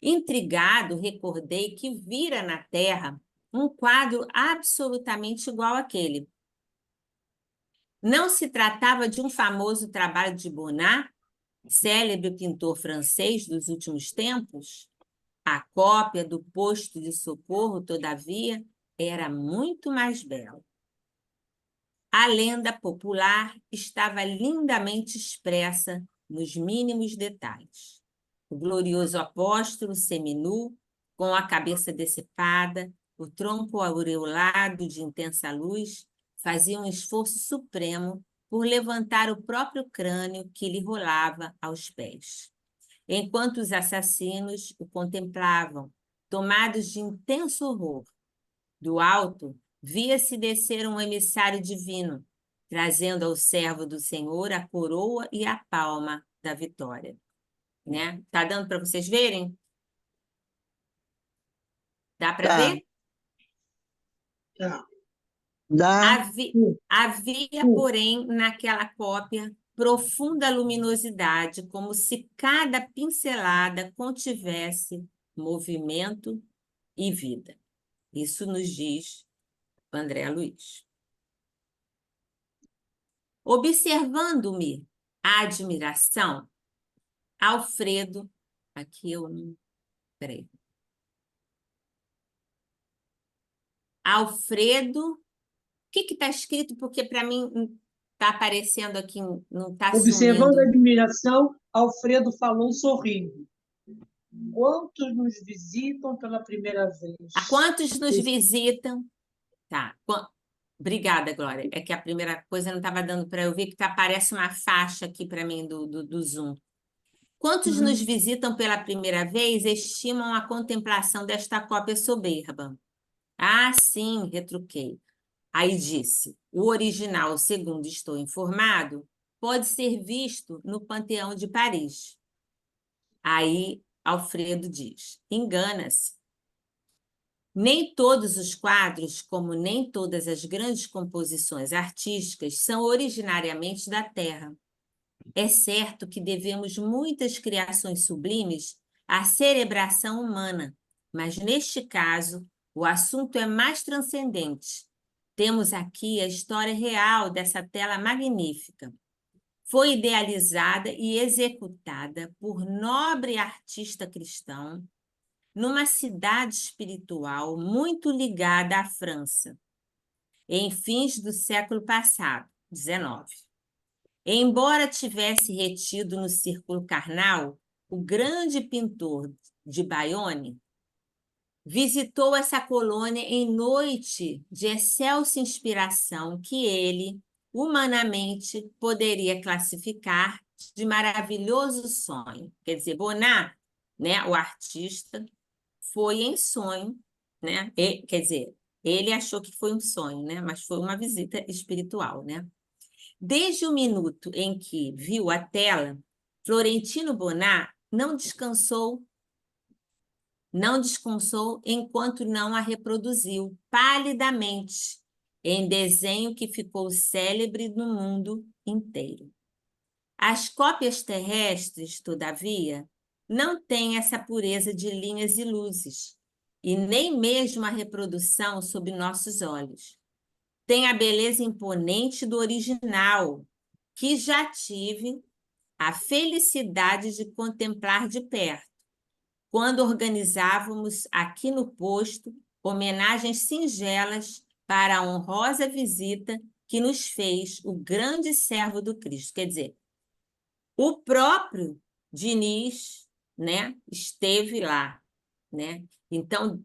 Intrigado, recordei que vira na terra um quadro absolutamente igual àquele. Não se tratava de um famoso trabalho de Bonnat, célebre pintor francês dos últimos tempos? A cópia do posto de socorro, todavia, era muito mais bela. A lenda popular estava lindamente expressa nos mínimos detalhes. O glorioso apóstolo seminu, com a cabeça decepada, o tronco aureolado de intensa luz, fazia um esforço supremo por levantar o próprio crânio que lhe rolava aos pés. Enquanto os assassinos o contemplavam, tomados de intenso horror. Do alto, via-se descer um emissário divino, trazendo ao servo do Senhor a coroa e a palma da vitória. Né? Tá dando para vocês verem? Dá para ver? Tá. Havia, porém, naquela cópia profunda luminosidade, como se cada pincelada contivesse movimento e vida. Isso nos diz André Luiz. Observando-me a admiração, Alfredo... Aqui eu não... Peraí. Alfredo... O que está escrito? Porque para mim está aparecendo aqui, não está Observando sumindo. a admiração, Alfredo falou sorrindo. Quantos nos visitam pela primeira vez? A quantos nos visitam? Tá. Obrigada, Glória. É que a primeira coisa não estava dando para eu ver, que aparece uma faixa aqui para mim do Zoom. Quantos nos visitam pela primeira vez estimam a contemplação desta cópia soberba? Ah, sim, retruquei. Aí disse, o original, segundo estou informado, pode ser visto no Panteão de Paris. Aí Alfredo diz, engana-se. Nem todos os quadros, como nem todas as grandes composições artísticas, são originariamente da terra. É certo que devemos muitas criações sublimes à cerebração humana, mas neste caso o assunto é mais transcendente. Temos aqui a história real dessa tela magnífica. Foi idealizada e executada por nobre artista cristão numa cidade espiritual muito ligada à França, em fins do século passado, XIX. Embora tivesse retido no círculo carnal, o grande pintor de Bayonne visitou essa colônia em noite de excelsa inspiração que ele, humanamente, poderia classificar de maravilhoso sonho. Quer dizer, Bonnat, né, o artista, foi em sonho, né? Quer dizer, ele achou que foi um sonho, né? Mas foi uma visita espiritual, né? Desde o minuto em que viu a tela, Florentino Bonnat não descansou enquanto não a reproduziu palidamente em desenho que ficou célebre no mundo inteiro. As cópias terrestres, todavia, não têm essa pureza de linhas e luzes, e nem mesmo a reprodução sob nossos olhos. Tem a beleza imponente do original, que já tive a felicidade de contemplar de perto, quando organizávamos aqui no posto homenagens singelas para a honrosa visita que nos fez o grande servo do Cristo. Quer dizer, o próprio Diniz, né, esteve lá, né? Então,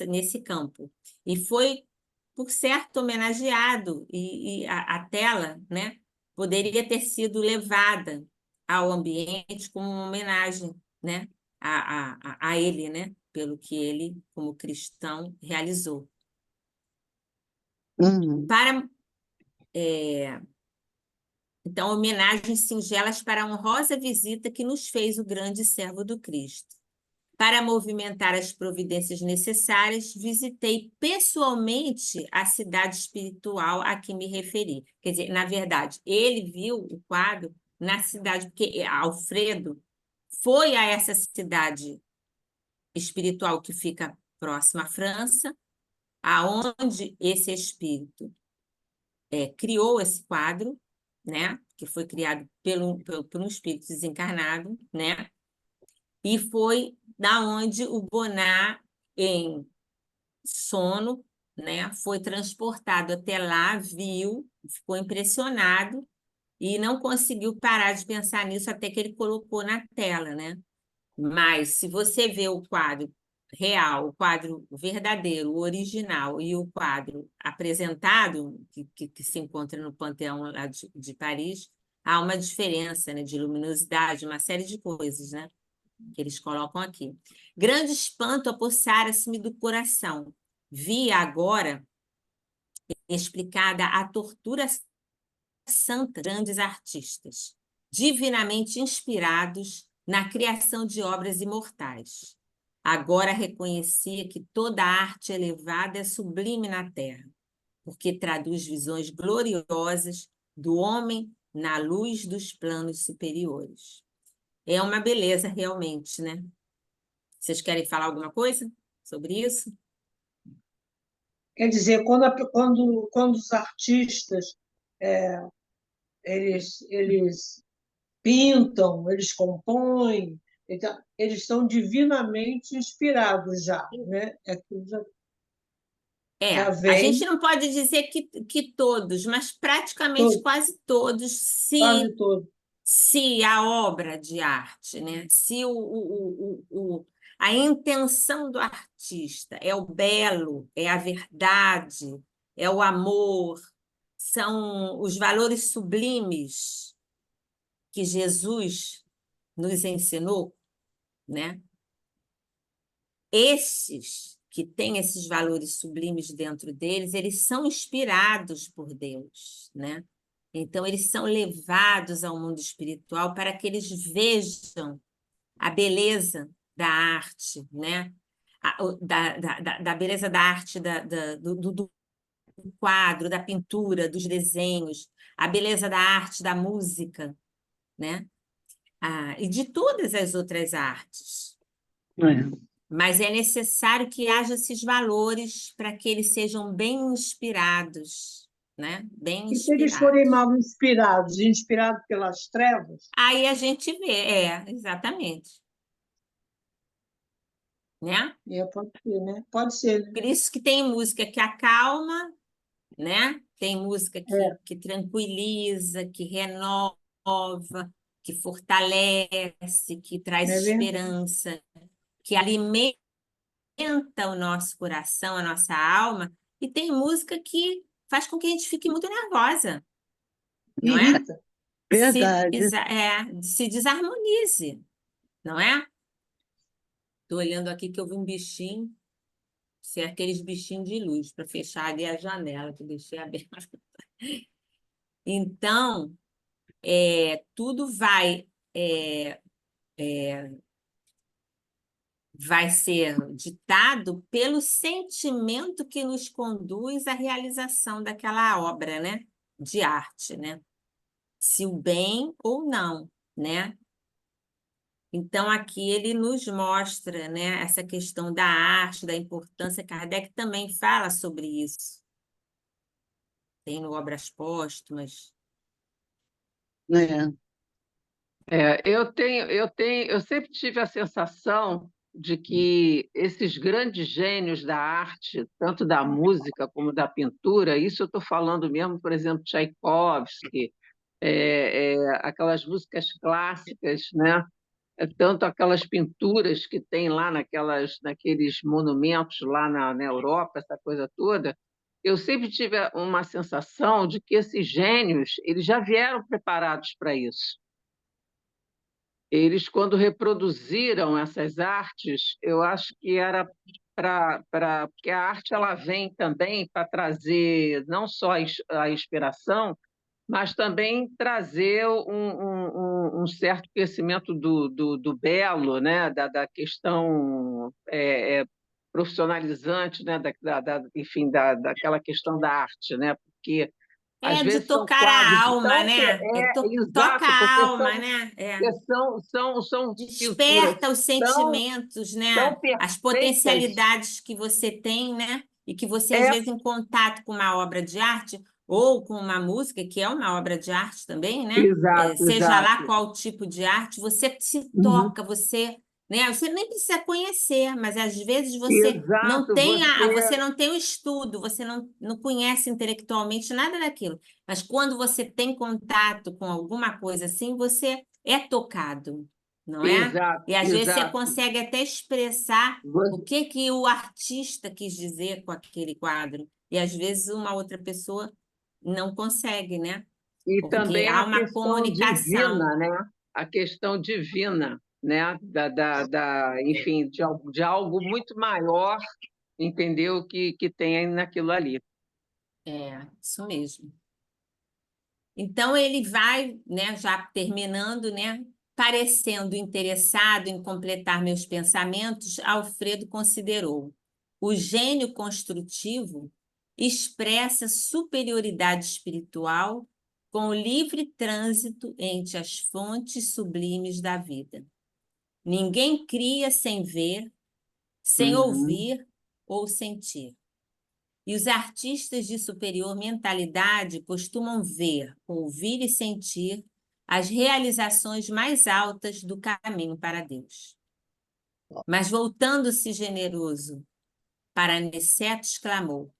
nesse campo. E foi, por certo, homenageado, e a tela, né, poderia ter sido levada ao ambiente como uma homenagem, né, a ele, né, pelo que ele, como cristão, realizou. Então, homenagens singelas para a honrosa visita que nos fez o grande servo do Cristo. Para movimentar as providências necessárias, visitei pessoalmente a cidade espiritual a que me referi. Quer dizer, na verdade, ele viu o quadro na cidade, porque Alfredo foi a essa cidade espiritual que fica próxima à França, aonde esse espírito criou esse quadro, né? Que foi criado por um espírito desencarnado, né? E foi da onde o Bonnat, em sono, né, foi transportado até lá, viu, ficou impressionado e não conseguiu parar de pensar nisso até que ele colocou na tela, né? Mas se você vê o quadro real, o quadro verdadeiro, o original, e o quadro apresentado, que se encontra no Panteão lá de Paris, há uma diferença, né, de luminosidade, uma série de coisas, né, que eles colocam aqui. Grande espanto apossara-se-me do coração. Via agora explicada a tortura santa de grandes artistas, divinamente inspirados na criação de obras imortais. Agora reconhecia que toda arte elevada é sublime na terra. porque traduz visões gloriosas do homem na luz dos planos superiores. É uma beleza, realmente, né? Vocês querem falar alguma coisa sobre isso? Quer dizer, quando os artistas eles pintam, eles compõem, então, eles são divinamente inspirados já, né? Aquilo já A gente vem não pode dizer que todos, mas praticamente todo, quase todos, quase todo. se a obra de arte, né? Se a intenção do artista é o belo, é a verdade, é o amor, são os valores sublimes que Jesus nos ensinou, né? Esses que têm esses valores sublimes dentro deles, eles são inspirados por Deus, né? Então, eles são levados ao mundo espiritual para que eles vejam a beleza da arte, né? Da beleza da arte, do quadro, da pintura, dos desenhos, a beleza da arte, da música, né? E de todas as outras artes. É. Mas é necessário que haja esses valores para que eles sejam bem inspirados, né? Bem E se eles forem inspirados. mal inspirados, inspirados pelas trevas, Aí a gente vê, exatamente, né? pode ser, né? Pode ser, né? Por isso que tem música que acalma, né? Tem música É, que tranquiliza, que renova, que fortalece, que traz não é verdade? esperança, que alimenta o nosso coração, a nossa alma, e tem música que faz com que a gente fique muito nervosa, não é? Irrita. Verdade. Se desarmonize, não é? Estou olhando aqui que eu vi um bichinho, se é aqueles bichinhos de luz, para fechar ali a janela, que eu deixei aberta. Então, tudo vai ser ditado pelo sentimento que nos conduz à realização daquela obra, né? De arte, né? Se o bem ou não, né? Então, aqui ele nos mostra, né, essa questão da arte, da importância. Kardec também fala sobre isso. Tem no Obras Póstumas. É. Eu sempre tive a sensação de que esses grandes gênios da arte, tanto da música como da pintura, isso eu estou falando mesmo, por exemplo, Tchaikovsky, aquelas músicas clássicas, né? Tanto aquelas pinturas que tem lá naqueles monumentos lá na Europa, essa coisa toda, eu sempre tive uma sensação de que esses gênios eles já vieram preparados para isso. Eles, quando reproduziram essas artes, eu acho que era porque a arte ela vem também para trazer não só a inspiração, mas também trazer um certo conhecimento do belo, né? da questão profissionalizante, né? Enfim, daquela questão da arte, né? Porque às De vezes são tocar a quadros alma, né? Toca exato, porque a alma, né? são pinturas Desperta os tão, sentimentos, né? tão As perfeitas. potencialidades que você tem, né? E que você, às É, vezes, em contato com uma obra de arte ou com uma música, que é uma obra de arte também, né? exato, Seja lá exato. qual tipo de arte, você se Uhum. toca, né? Você nem precisa conhecer, mas às vezes Exato, você não tem o estudo, você não conhece intelectualmente nada daquilo. Mas quando você tem contato com alguma coisa assim, você é tocado, não é? exato, E às vezes você exato. consegue até expressar o Vo- que o artista quis dizer com aquele quadro. E às vezes uma outra pessoa não consegue, né? E Porque também há a uma questão comunicação. divina, né? A questão divina, né? Enfim, de algo muito maior, entendeu? Que tem naquilo ali. Isso mesmo. Então ele vai, né, já terminando, né, parecendo interessado em completar meus pensamentos, Alfredo considerou: o gênio construtivo expressa superioridade espiritual com o livre trânsito entre as fontes sublimes da vida. Ninguém cria sem ver, sem ouvir ou sentir. E os artistas de superior mentalidade costumam ver, ouvir e sentir as realizações mais altas do caminho para Deus. Mas voltando-se generoso para Aniceto, exclamou: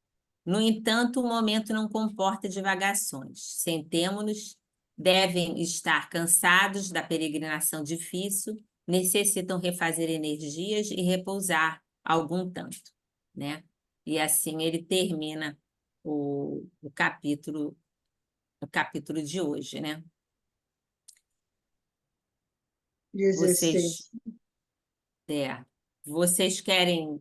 no entanto, o momento não comporta divagações. Sentemo-nos, devem estar cansados da peregrinação difícil, necessitam refazer energias e repousar algum tanto, né? E assim ele termina o capítulo de hoje, né? 16. Vocês querem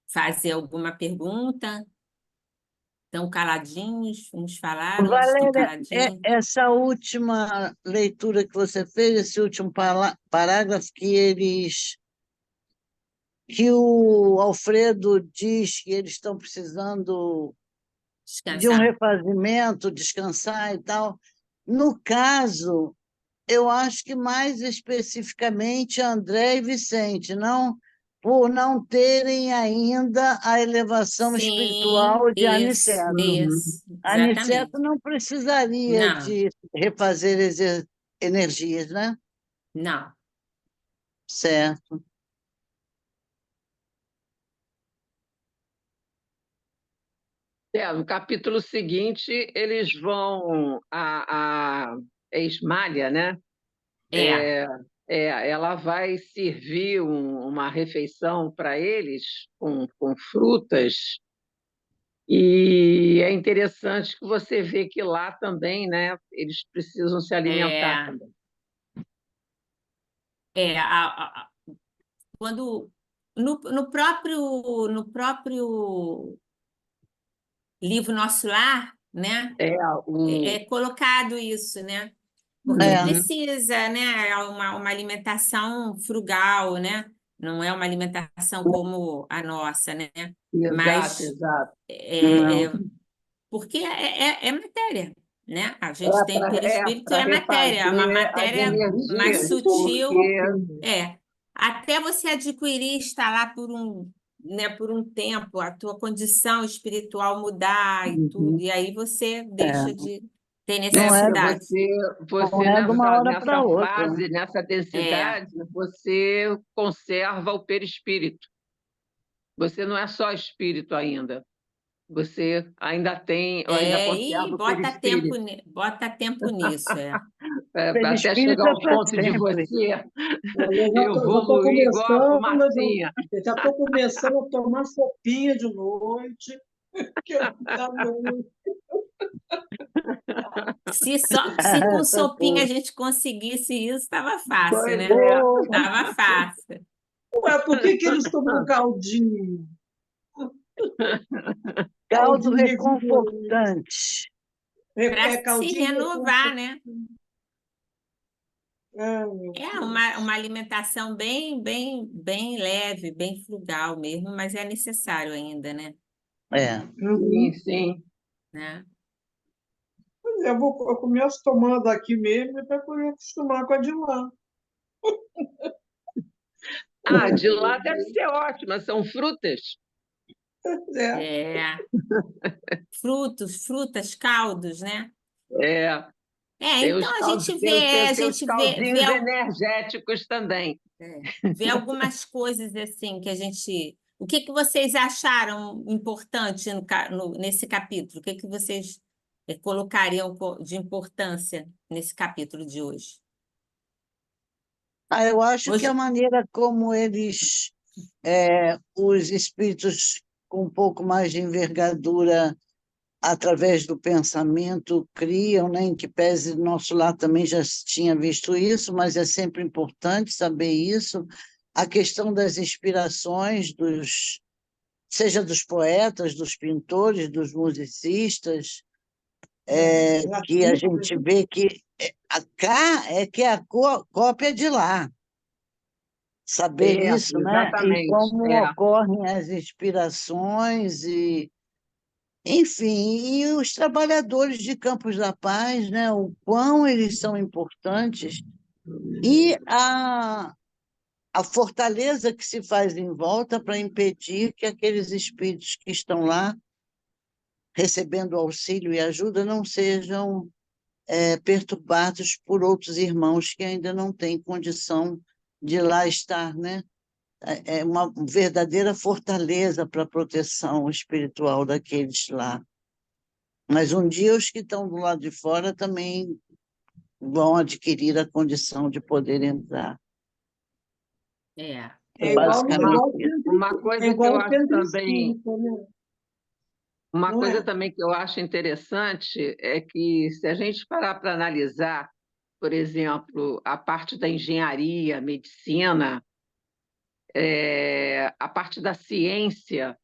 fazer alguma pergunta? Estão caladinhos? Uns falaram, outros estão Valéria, caladinhos. essa última leitura que você fez, esse último parágrafo que o Alfredo diz que eles estão precisando de um Descansar. refazimento, descansar e tal. No caso, eu acho que mais especificamente André e Vicente, não por não terem ainda a elevação Sim, espiritual de Aniceto. isso, Aniceto exatamente. não precisaria Não, de refazer energias, né? não. Certo. No capítulo seguinte, eles vão a Esmália, né? É, Ela vai servir uma refeição para eles com frutas. E é interessante que você vê que lá também, né, eles precisam se alimentar é, também. é, quando no próprio livro Nosso Lar, né, É, é colocado isso, né? Porque É, uhum, precisa, né? É uma alimentação frugal, né? Não é uma alimentação como a nossa, né? exato, Mas exato. é, não. é- porque é matéria, né? A gente tem o perispírito, Para é matéria, é uma refazer as matéria mais energias, sutil. porque É, até você adquirir, estar lá por um tempo, a tua condição espiritual mudar e tudo, uhum, e aí você deixa É. de ter Não é, porque necessidade. não você é de uma hora para nessa outra, né? fase, nessa É, densidade, você conserva o perispírito. Você não é só espírito ainda. Você ainda tem, ou ainda e conserva o perispírito. bota tempo nisso, é. Até Perispírito chegar é ao para ponto de sempre. você Já estou evoluir igual a começando, fumacinha. já estou começando a tomar sopinha de noite, que eu estava Se com Essa sopinha a porra. gente conseguisse isso, estava fácil, Pois né? é. Ô, Estava fácil. Ué, por que eles tomam caldinho? caldo Caldinho revigorante. reconfortante. Para se Caldinho renovar, reconfortante. né? Ai, meu É uma Deus. alimentação bem leve, bem frugal mesmo, mas é necessário ainda, né? É. Sim, Uhum. sim. Né? Pois é, eu começo tomando aqui mesmo para poder acostumar com a de lá. De lá deve ser ótima, são frutas. Pois é. É, frutas, caldos, né? É, tem Então os a caldos, gente vê, a tem os gente vê caldinhos energéticos também. ver algumas coisas assim que a gente. O que que vocês acharam importante nesse capítulo? O que que vocês colocariam de importância nesse capítulo de hoje? Eu acho que a Hoje, maneira como os espíritos com um pouco mais de envergadura, através do pensamento, criam, né? Em que pese nosso lar também já se tinha visto isso, mas é sempre importante saber isso. A questão das inspirações, seja dos poetas, dos pintores, dos musicistas, que a Gratuito, gente vê que cá é que é a cópia de lá. saber isso, né? E exatamente. como ocorrem as inspirações e, enfim, e os trabalhadores de Campos da Paz, né? O quão eles são importantes e a fortaleza que se faz em volta para impedir que aqueles espíritos que estão lá recebendo auxílio e ajuda não sejam perturbados por outros irmãos que ainda não têm condição de lá estar, né? É uma verdadeira fortaleza para a proteção espiritual daqueles lá. Mas um dia os que estão do lado de fora também vão adquirir a condição de poder entrar. É. É Basicamente igual isso. Uma é coisa que igual eu o acho centro também, espírita, né? uma Não coisa é? também que eu acho interessante é que se a gente parar para analisar, por exemplo, a parte da engenharia, medicina, a parte da ciência,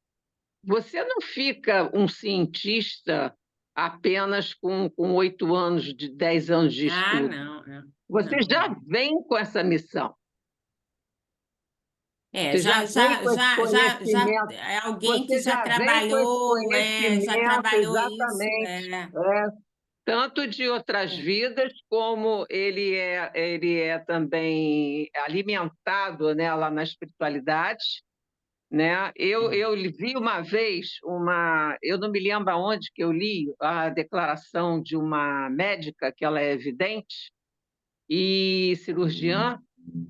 você não fica um cientista apenas com 8 anos, 10 anos de Ah, estudo. não, Você não, já não. vem com essa missão. É, Você já vem com esse já conhecimento. é alguém que Você já já vem com esse trabalhou, já conhecimento, trabalhou isso, exatamente, tanto de outras é, vidas, como ele é também alimentado, né, lá na espiritualidade, né? Eu vi uma vez eu não me lembro aonde que eu li a declaração de uma médica, que ela é vidente e cirurgiã,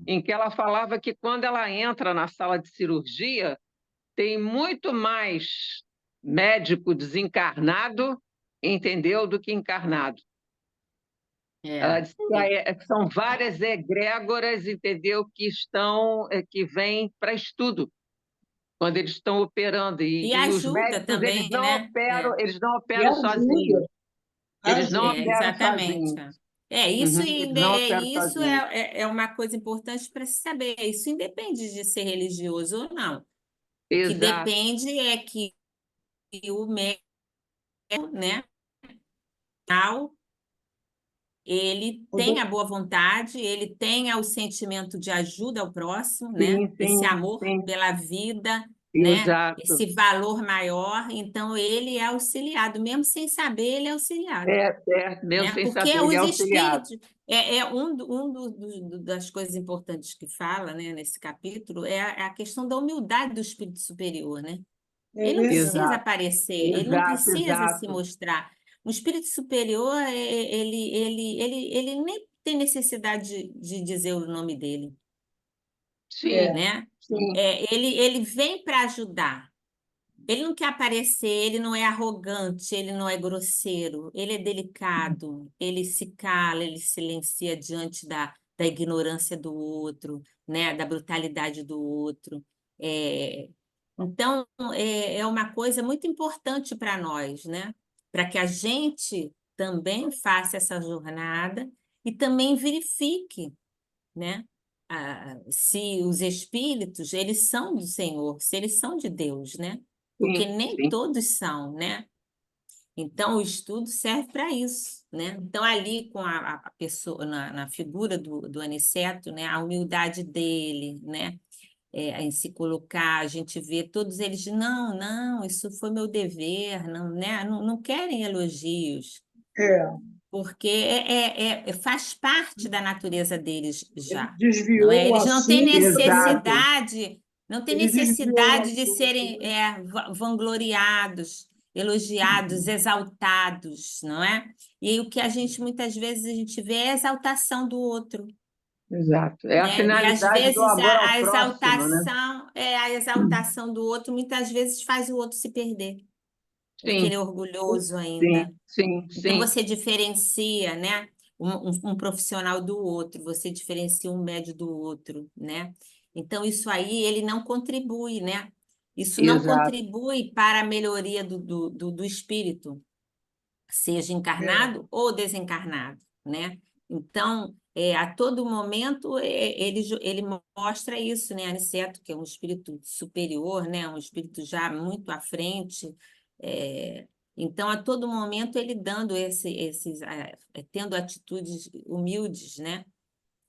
em que ela falava que quando ela entra na sala de cirurgia, tem muito mais médico desencarnado, entendeu, do que encarnado. Ela é. disse que são várias egrégoras, entendeu, que vêm para estudo quando eles estão operando. E E os ajuda médicos, também, eles não né? operam, eles não E operam sozinhos. ajuda, Eles não ajuda. operam Exatamente. sozinhos. Isso, Eles não operam isso sozinhos. é uma coisa importante para se saber. Isso independe de ser religioso ou não. O que Exato. depende é que o médico, né, tal, ele tenha boa vontade, ele tenha o sentimento de ajuda ao próximo, né? Sim, Esse sim, amor sim. pela vida, né? Exato. Esse valor maior. Então, ele é auxiliado, mesmo sem saber, ele é auxiliado, Mesmo né? sem Porque saber, ele é os auxiliado. espíritos, das coisas importantes que fala, né, nesse capítulo, é a questão da humildade do espírito superior, né? É Ele não precisa verdade. Exato, aparecer, ele não exato, precisa se exato. mostrar. Um espírito superior, ele nem tem necessidade de dizer o nome dele, É, Sim, né? sim, Ele vem para ajudar. Ele não quer aparecer, ele não é arrogante, ele não é grosseiro, ele é delicado, ele se cala, ele silencia diante da ignorância do outro, né? Da brutalidade do outro. É, então, é uma coisa muito importante para nós, né? Para que a gente também faça essa jornada e também verifique, né? Se os espíritos, eles são do Senhor, se eles são de Deus, né? Porque sim, nem sim. todos são, né? Então, o estudo serve para isso, né? Então, ali com a pessoa, na figura do Aniceto, né? A humildade dele, né? Em se colocar, a gente vê todos eles, não, não, isso foi meu dever, não, né? Não querem elogios, é. porque faz parte da natureza deles Ele já, não é? desviou o Eles não têm assunto, né? Exato. necessidade, não têm Ele desviou o necessidade de assunto, serem né? vangloriados, elogiados, exaltados, não é? E aí, o que a gente muitas vezes a gente vê é a exaltação do outro, Exato. É a né? E às finalidade do vezes amor ao próximo, né? a exaltação do outro muitas vezes faz o outro se perder, porque ele Sim, é orgulhoso ainda. sim, sim, Então, sim. você diferencia, né, um profissional do outro, você diferencia um médio do outro, né? Então, isso aí, ele não contribui, né? Isso não Exato. contribui para a melhoria do espírito, seja É, encarnado ou desencarnado, né? Então, a todo momento, ele mostra isso, né? Aniceto, que é um espírito superior, né? Um espírito já muito à frente, então, a todo momento, ele dando tendo atitudes humildes, né?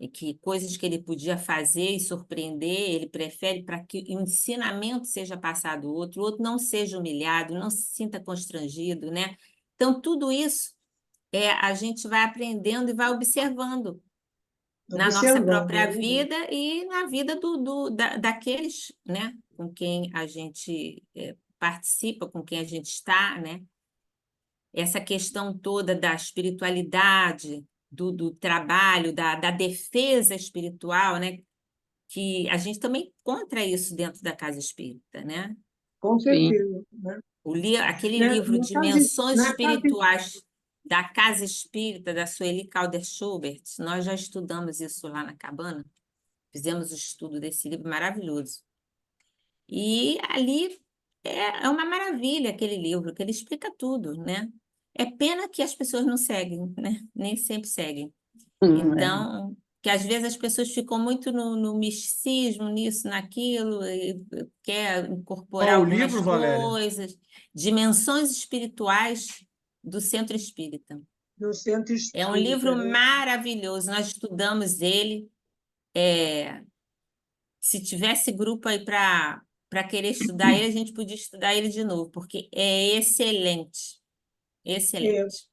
e que coisas que ele podia fazer e surpreender, ele prefere para que o ensinamento seja passado ao outro, o outro não seja humilhado, não se sinta constrangido, né? Então, tudo isso a gente vai aprendendo e vai observando na nossa própria Observando, né? vida e na vida daqueles, né, com quem a gente participa, com quem a gente está, né? Essa questão toda da espiritualidade, do trabalho, da defesa espiritual, né? Que a gente também encontra isso dentro da casa espírita, né? Com Sim. certeza, né? Aquele Né? livro Dimensões Na casa, Espirituais da Casa Espírita, da Sueli Calder-Schubert, nós já estudamos isso lá na Cabana, fizemos o estudo desse livro maravilhoso. E ali é uma maravilha aquele livro, que ele explica tudo, né? É pena que as pessoas não seguem, né? Nem sempre seguem. Então, que às vezes as pessoas ficam muito no misticismo, nisso, naquilo, e quer incorporar Qual o algumas livro, Valéria? coisas. Dimensões Espirituais do Centro Espírita. do Centro É um Espírita, livro né? maravilhoso, nós estudamos ele. Se tivesse grupo aí para querer estudar ele, a gente podia estudar ele de novo, porque é excelente, É, excelente.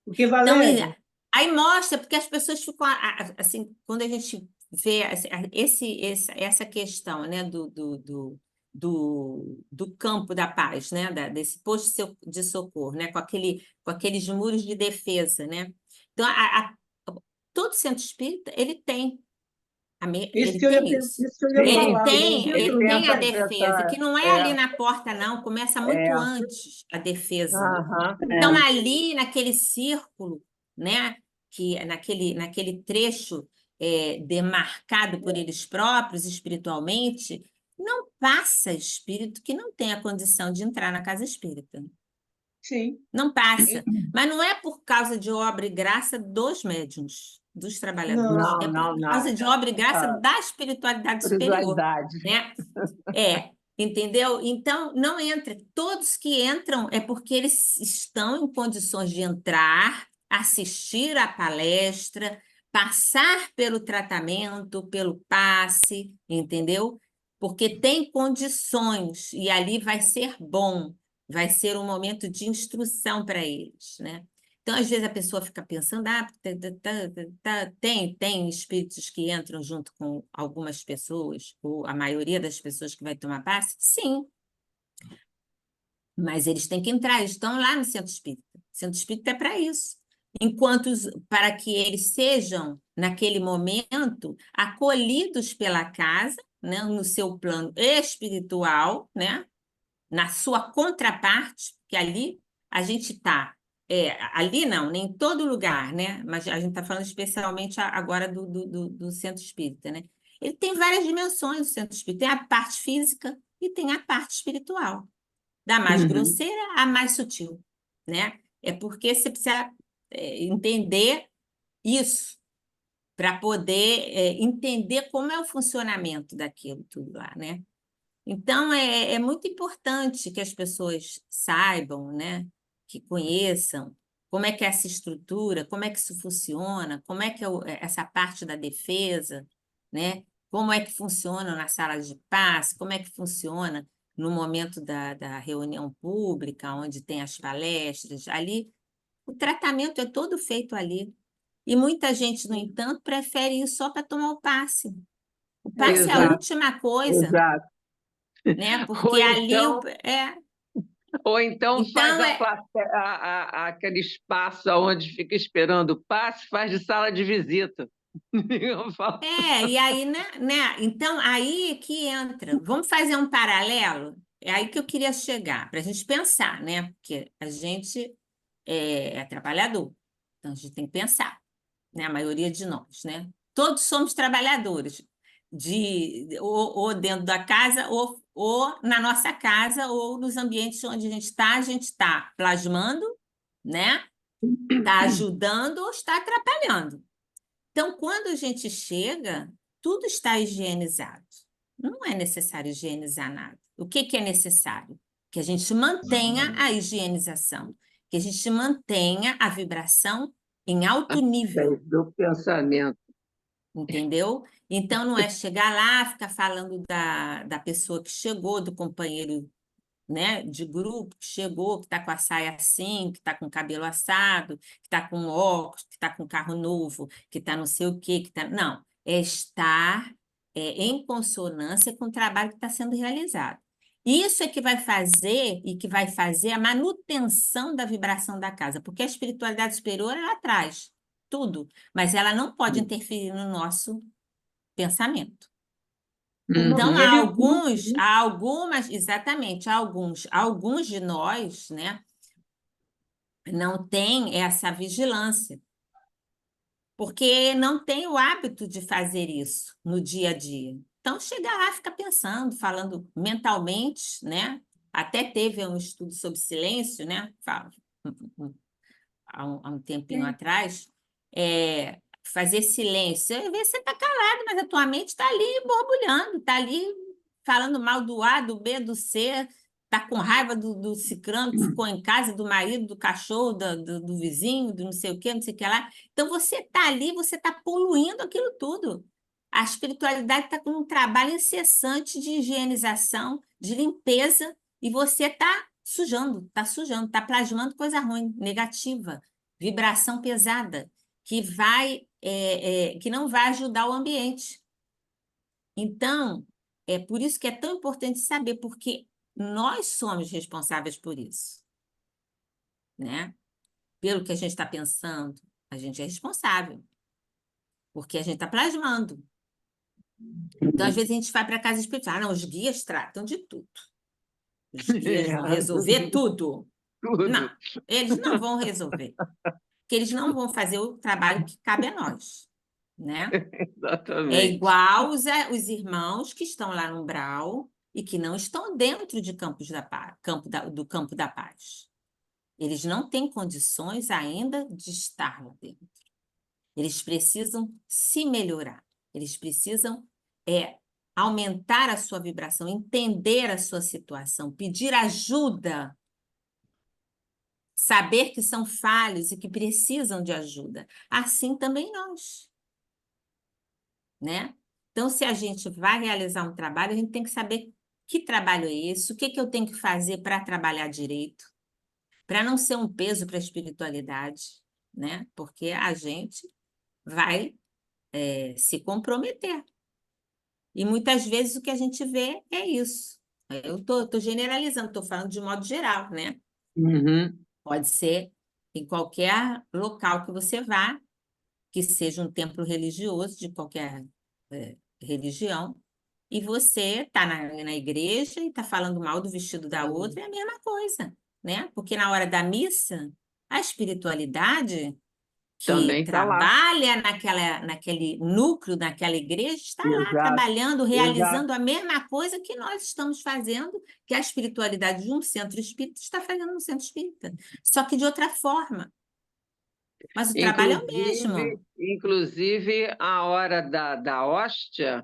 porque, Então, Valéria, aí mostra, porque as pessoas ficam, assim, quando a gente vê essa questão, né, do campo da paz, né, desse posto de socorro, né, com aqueles muros de defesa, né? Então, todo centro espírita, ele tem isso ele que eu ia, tem isso. isso que eu ia Sim, falar, sim, ele Ele tem tem essa, a defesa, que não é ali é, na porta, não, começa muito antes a defesa. aham, Então, ali naquele círculo, né, que naquele trecho demarcado por eles próprios espiritualmente, não passa espírito que não tenha condição de entrar na casa espírita. sim. Não passa. Mas não é por causa de obra e graça dos médiuns, dos trabalhadores. Não, É não, por não, causa não. de obra e graça A da espiritualidade superior, espiritualidade. né? Entendeu? Então, não entra. Todos que entram é porque eles estão em condições de entrar, assistir à palestra, passar pelo tratamento, pelo passe, entendeu? Porque tem condições e ali vai ser bom, vai ser um momento de instrução para eles, né? Então, às vezes a pessoa fica pensando, tem espíritos que entram junto com algumas pessoas, ou a maioria das pessoas que vai tomar passe? Sim, mas eles têm que entrar, eles estão lá no centro espírita. O centro espírita é para isso. Para que eles sejam, naquele momento, acolhidos pela casa, né, no seu plano espiritual, né, na sua contraparte, que ali a gente está. Ali não, nem em todo lugar, né? Mas a gente está falando especialmente agora do centro espírita, né? Ele tem várias dimensões, o centro espírita. Tem a parte física e tem a parte espiritual. Da mais Uhum. grosseira à mais sutil, né? É porque você precisa entender isso para poder entender como é o funcionamento daquilo tudo lá, né? Então, é muito importante que as pessoas saibam, né, que conheçam como é que é essa estrutura, como é que isso funciona, como é que essa parte da defesa, né, como é que funciona na sala de passe, como é que funciona no momento da reunião pública, onde tem as palestras. Ali, o tratamento é todo feito ali. E muita gente, no entanto, prefere ir só para tomar o passe. O passe é a Exato, última coisa, exato. né? Ou Porque ali então, ou então faz então aquele espaço onde fica esperando o passe, faz de sala de visita. Eu falo, e aí, né? Então aí que entra. Vamos fazer um paralelo? É aí que eu queria chegar, para a gente pensar, né? Porque a gente é trabalhador, então a gente tem que pensar, né? A maioria de nós, né? Todos somos trabalhadores, ou dentro da casa, ou na nossa casa, ou nos ambientes onde a gente está plasmando, né? Está ajudando ou está atrapalhando. Então, quando a gente chega, tudo está higienizado. Não é necessário higienizar nada. O que é necessário? Que a gente mantenha a higienização, que a gente mantenha a vibração em alto nível. do pensamento. entendeu? Então, não é chegar lá, ficar falando da pessoa que chegou, do companheiro, né, de grupo, que chegou, que está com a saia assim, que está com o cabelo assado, que está com óculos, que está com carro novo, que está não sei o quê, que tá... Não, é estar em consonância com o trabalho que está sendo realizado. Isso é que vai fazer e que vai fazer a manutenção da vibração da casa, porque a espiritualidade superior, ela traz tudo, mas ela não pode interferir no nosso pensamento. Então, Uhum. exatamente, alguns de nós, né, não tem essa vigilância, porque não tem o hábito de fazer isso no dia a dia. Então, chega lá, fica pensando, falando mentalmente, né? Até teve um estudo sobre silêncio, né? Há um tempinho atrás, fazer silêncio. Às vezes você está calado, mas a tua mente está ali borbulhando, está ali falando mal do A, do B, do C, está com raiva do ciclano que ficou em casa, do marido, do cachorro, do vizinho, do não sei o quê, não sei o que lá. Então, você está ali, você está poluindo aquilo tudo. A espiritualidade está com um trabalho incessante de higienização, de limpeza, e você está sujando, está plasmando coisa ruim, negativa, vibração pesada, que não vai ajudar o ambiente. Então, é por isso que é tão importante saber, porque nós somos responsáveis por isso, né? Pelo que a gente está pensando, a gente é responsável, porque a gente está plasmando. Então, às vezes, a gente vai para a casa espiritual. Não, os guias tratam de tudo. Os guias vão resolver tudo. Tudo. Não, eles não vão resolver. Porque eles não vão fazer o trabalho que cabe a nós, né? É Exatamente. igual os irmãos que estão lá no umbral e que não estão dentro de do campo da paz. Eles não têm condições ainda de estar lá dentro. Eles precisam se melhorar. Eles precisam aumentar a sua vibração, entender a sua situação, pedir ajuda, saber que são falhos e que precisam de ajuda. Assim também nós, né? Então, se a gente vai realizar um trabalho, a gente tem que saber que trabalho é esse, o que eu tenho que fazer para trabalhar direito, para não ser um peso para a espiritualidade, né? Porque a gente vai se comprometer. E muitas vezes o que a gente vê é isso. Eu estou generalizando, estou falando de modo geral, né? Uhum. Pode ser em qualquer local que você vá, que seja um templo religioso de qualquer religião, e você está na igreja e está falando mal do vestido da outra, é a mesma coisa, né? Porque na hora da missa, a espiritualidade que Também está lá. trabalha naquele núcleo, naquela igreja, está lá Exato. trabalhando, realizando Exato. a mesma coisa que nós estamos fazendo, que a espiritualidade de um centro espírita está fazendo no centro espírita, só que de outra forma. Mas o trabalho é o mesmo. Inclusive, a hora da hóstia,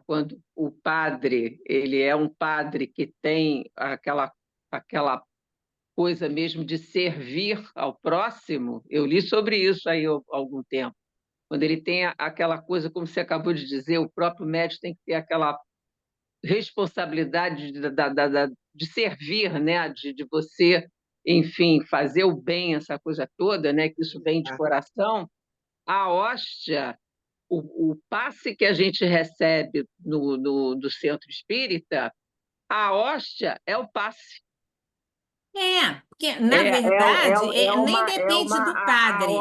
quando o padre, ele é um padre que tem aquela coisa mesmo de servir ao próximo, eu li sobre isso aí há algum tempo. Quando ele tem aquela coisa, como você acabou de dizer, o próprio médico tem que ter aquela responsabilidade de servir, né? De você, enfim, fazer o bem, essa coisa toda, né? Que isso vem de coração. A hóstia, o passe que a gente recebe do centro espírita, a hóstia é o passe. Porque, na verdade, nem depende do padre,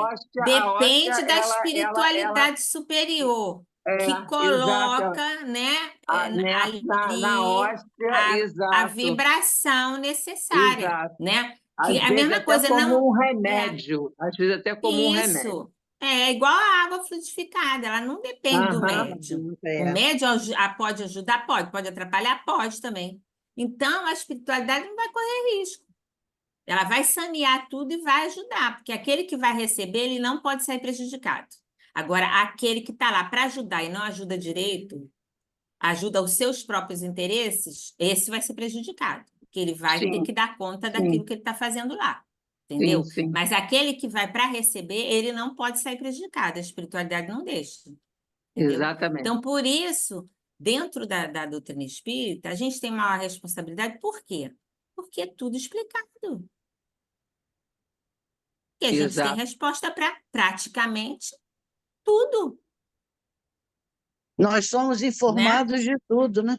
depende da espiritualidade superior, que coloca, né, ali na hóstia, exato. a vibração necessária, Exato. né? Às Que a vezes mesma até coisa como não um remédio, às vezes até como um remédio. Isso. É igual a água fluidificada, ela não depende do médium. O médium pode ajudar? Pode atrapalhar? Pode também. Então, a espiritualidade não vai correr risco. Ela vai sanear tudo e vai ajudar, porque aquele que vai receber, ele não pode sair prejudicado. Agora, aquele que está lá para ajudar e não ajuda direito, ajuda os seus próprios interesses, esse vai ser prejudicado, porque ele vai ter que dar conta daquilo que ele está fazendo lá. entendeu? sim. Mas aquele que vai para receber, ele não pode sair prejudicado, a espiritualidade não deixa, entendeu? Exatamente. Então, por isso, dentro da doutrina espírita, a gente tem maior responsabilidade, por quê? Porque é tudo explicado. E a gente tem Exato. resposta para praticamente tudo, Nós somos né? informados de tudo, né?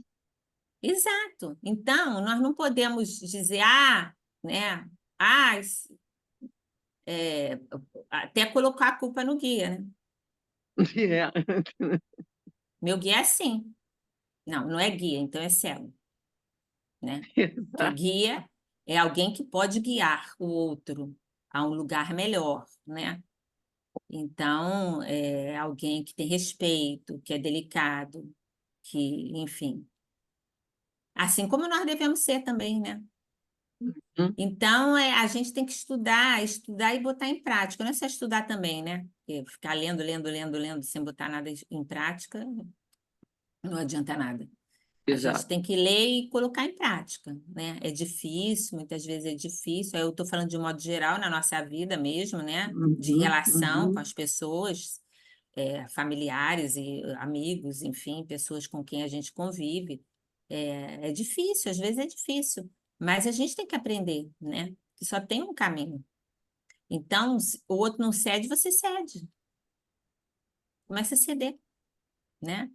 Exato. Então, nós não podemos dizer, né? É, até colocar a culpa no guia, né? É. Meu guia é assim. Não, não é guia, então é cego, né? Porque guia é alguém que pode guiar o outro a um lugar melhor, né? Então, é alguém que tem respeito, que é delicado, que, enfim. Assim como nós devemos ser também, né? Então, a gente tem que estudar, estudar e botar em prática. Não é só estudar também, né? Porque ficar lendo, lendo, lendo, lendo, sem botar nada em prática, não adianta nada. A gente Exato. tem que ler e colocar em prática, né? É difícil, muitas vezes é difícil. Aí eu estou falando de modo geral, na nossa vida mesmo, né? De relação com as pessoas, familiares e amigos, enfim, pessoas com quem a gente convive. É difícil, às vezes é difícil, mas a gente tem que aprender, né? Que só tem um caminho. Então, se o outro não cede, você cede. Começa a ceder, né?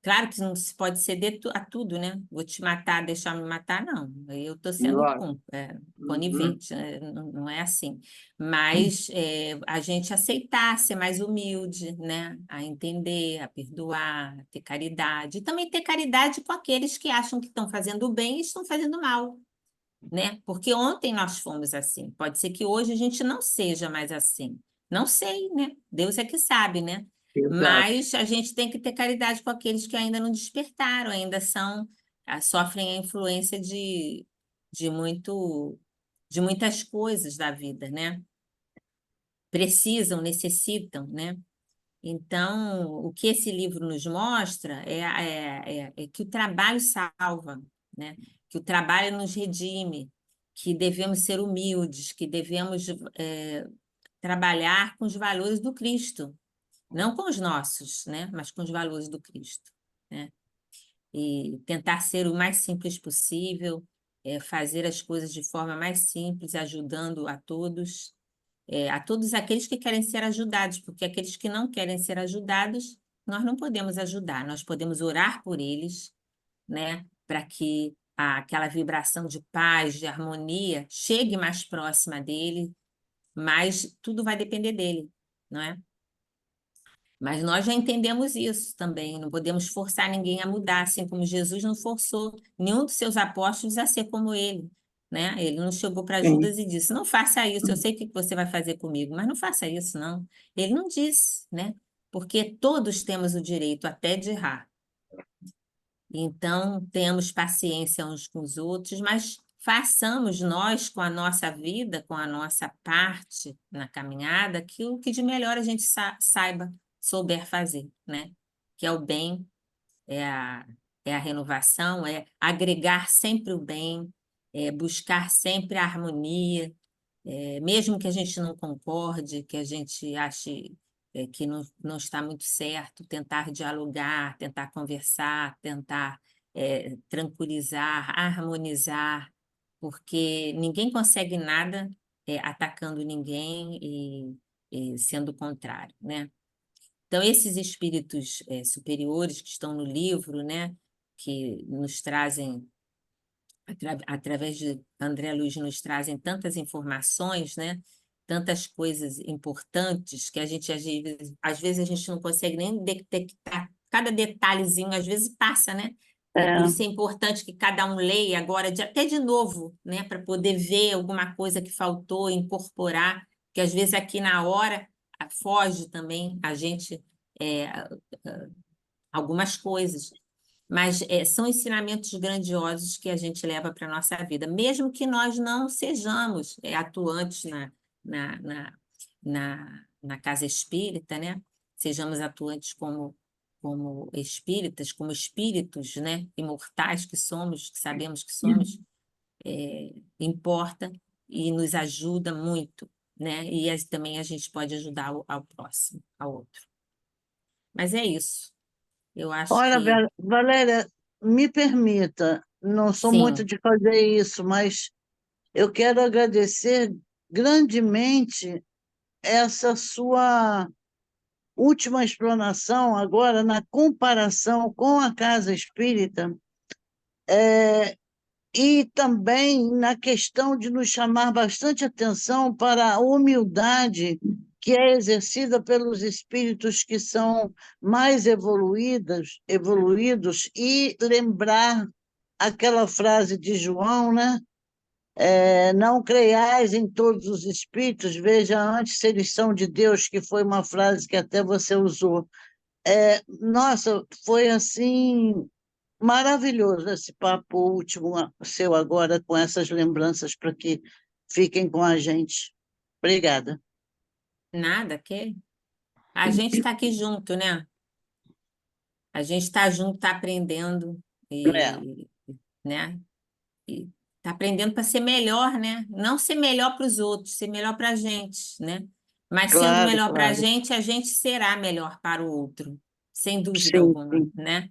Claro que não se pode ceder a tudo, né? Vou te matar, deixar me matar, não. Aí eu estou sendo Lógico. conivente, não, não é assim. Mas a gente aceitar, ser mais humilde, né? A entender, a perdoar, a ter caridade. E também ter caridade com aqueles que acham que estão fazendo bem e estão fazendo mal, né? Porque ontem nós fomos assim. Pode ser que hoje a gente não seja mais assim. Não sei, né? Deus é que sabe, né? Exato. Mas a gente tem que ter caridade com aqueles que ainda não despertaram, ainda sofrem a influência de muito, de muitas coisas da vida, né? Precisam, necessitam, né? Então, o que esse livro nos mostra é que o trabalho salva, né? Que o trabalho nos redime, que devemos ser humildes, que devemos trabalhar com os valores do Cristo, não com os nossos, né? Mas com os valores do Cristo, né? E tentar ser o mais simples possível, fazer as coisas de forma mais simples, ajudando a todos aqueles que querem ser ajudados, porque aqueles que não querem ser ajudados, nós não podemos ajudar, nós podemos orar por eles, né, para que aquela vibração de paz, de harmonia, chegue mais próxima dele, mas tudo vai depender dele, não é? Mas nós já entendemos isso também, não podemos forçar ninguém a mudar, assim como Jesus não forçou nenhum dos seus apóstolos a ser como ele, né? Ele não chegou para Sim. Judas e disse: não faça isso, eu sei o que você vai fazer comigo, mas não faça isso, não. Ele não disse, né? Porque todos temos o direito até de errar. Então, temos paciência uns com os outros, mas façamos nós, com a nossa vida, com a nossa parte na caminhada, aquilo que de melhor a gente saiba, souber fazer, né? Que é o bem, é a, é a renovação, é agregar sempre o bem, é buscar sempre a harmonia, mesmo que a gente não concorde, que a gente ache que não está muito certo, tentar dialogar, tentar conversar, tentar tranquilizar, harmonizar, porque ninguém consegue nada atacando ninguém e sendo contrário, né? Então, esses espíritos superiores que estão no livro, né, que nos trazem através de André Luiz nos trazem tantas informações, né? Tantas coisas importantes que a gente às vezes a gente não consegue nem detectar cada detalhezinho, às vezes passa, né? Por É, isso é importante que cada um leia agora, até de novo, né? Para poder ver alguma coisa que faltou, incorporar, que às vezes aqui na hora foge também a gente algumas coisas. Mas são ensinamentos grandiosos que a gente leva para a nossa vida, mesmo que nós não sejamos atuantes na, na, na casa espírita, né? Sejamos atuantes como espíritas, como espíritos, né? Imortais que somos, que sabemos que somos, importa e nos ajuda muito, né? E também a gente pode ajudar ao próximo, ao outro. Mas é isso. Eu acho Olha, que Valéria, me permita, não sou muito sim, de fazer isso, mas eu quero agradecer grandemente essa sua última explanação agora na comparação com a casa espírita, e também na questão de nos chamar bastante atenção para a humildade que é exercida pelos espíritos que são mais evoluídos, e lembrar aquela frase de João, né? Não creiais em todos os espíritos, veja antes se eles são de Deus, que foi uma frase que até você usou. Nossa, foi assim maravilhoso esse papo último seu agora, com essas lembranças para que fiquem com a gente. Obrigada. nada, que a gente está aqui junto, né? A gente está junto, está aprendendo, É, e, né? E está aprendendo para ser melhor, né? Não ser melhor para os outros, ser melhor para a gente, né? Mas sendo claro, melhor para claro. a gente será melhor para o outro, sem dúvida Sim, alguma, sim. né?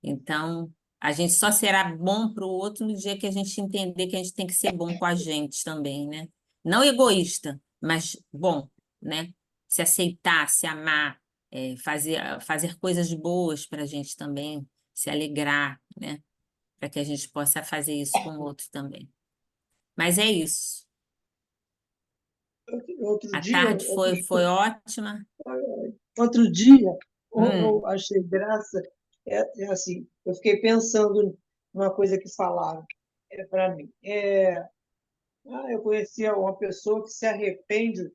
Então, a gente só será bom para o outro no dia que a gente entender que a gente tem que ser bom com a gente também, né? Não egoísta, mas bom, né? Se aceitar, se amar, fazer coisas boas para a gente também, se alegrar, né? Para que a gente possa fazer isso com o outro também. Mas é isso. Outro A dia, tarde foi ótima. outro dia, Hum, eu achei graça, assim, eu fiquei pensando numa coisa que falaram para mim. Eu conhecia uma pessoa que se arrepende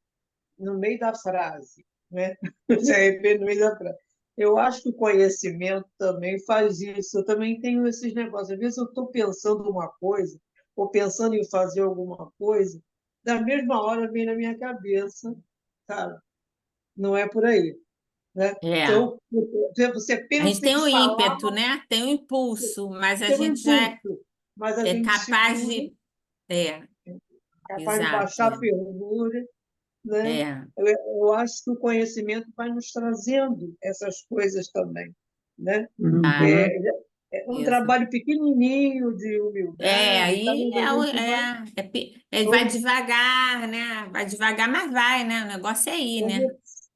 no meio da frase, né? Se arrepende no meio da frase. Eu acho que o conhecimento também faz isso. Eu também tenho esses negócios. Às vezes eu estou pensando uma coisa, ou pensando em fazer alguma coisa, da mesma hora vem na minha cabeça, sabe? Não é por aí, né? é. Então, você A gente pensa tem em o falar, ímpeto, né? Tem o impulso, mas a tem um gente já impulso, mas a é gente capaz segura, de. capaz de Exato. baixar a fervura, né? É. Eu acho que o conhecimento vai nos trazendo essas coisas também, né? Ah, Uhum. É um isso. trabalho pequenininho de humildade, e tal, Aí mas a gente vai vai devagar, né? Vai devagar, mas vai, né? O negócio é ir, né?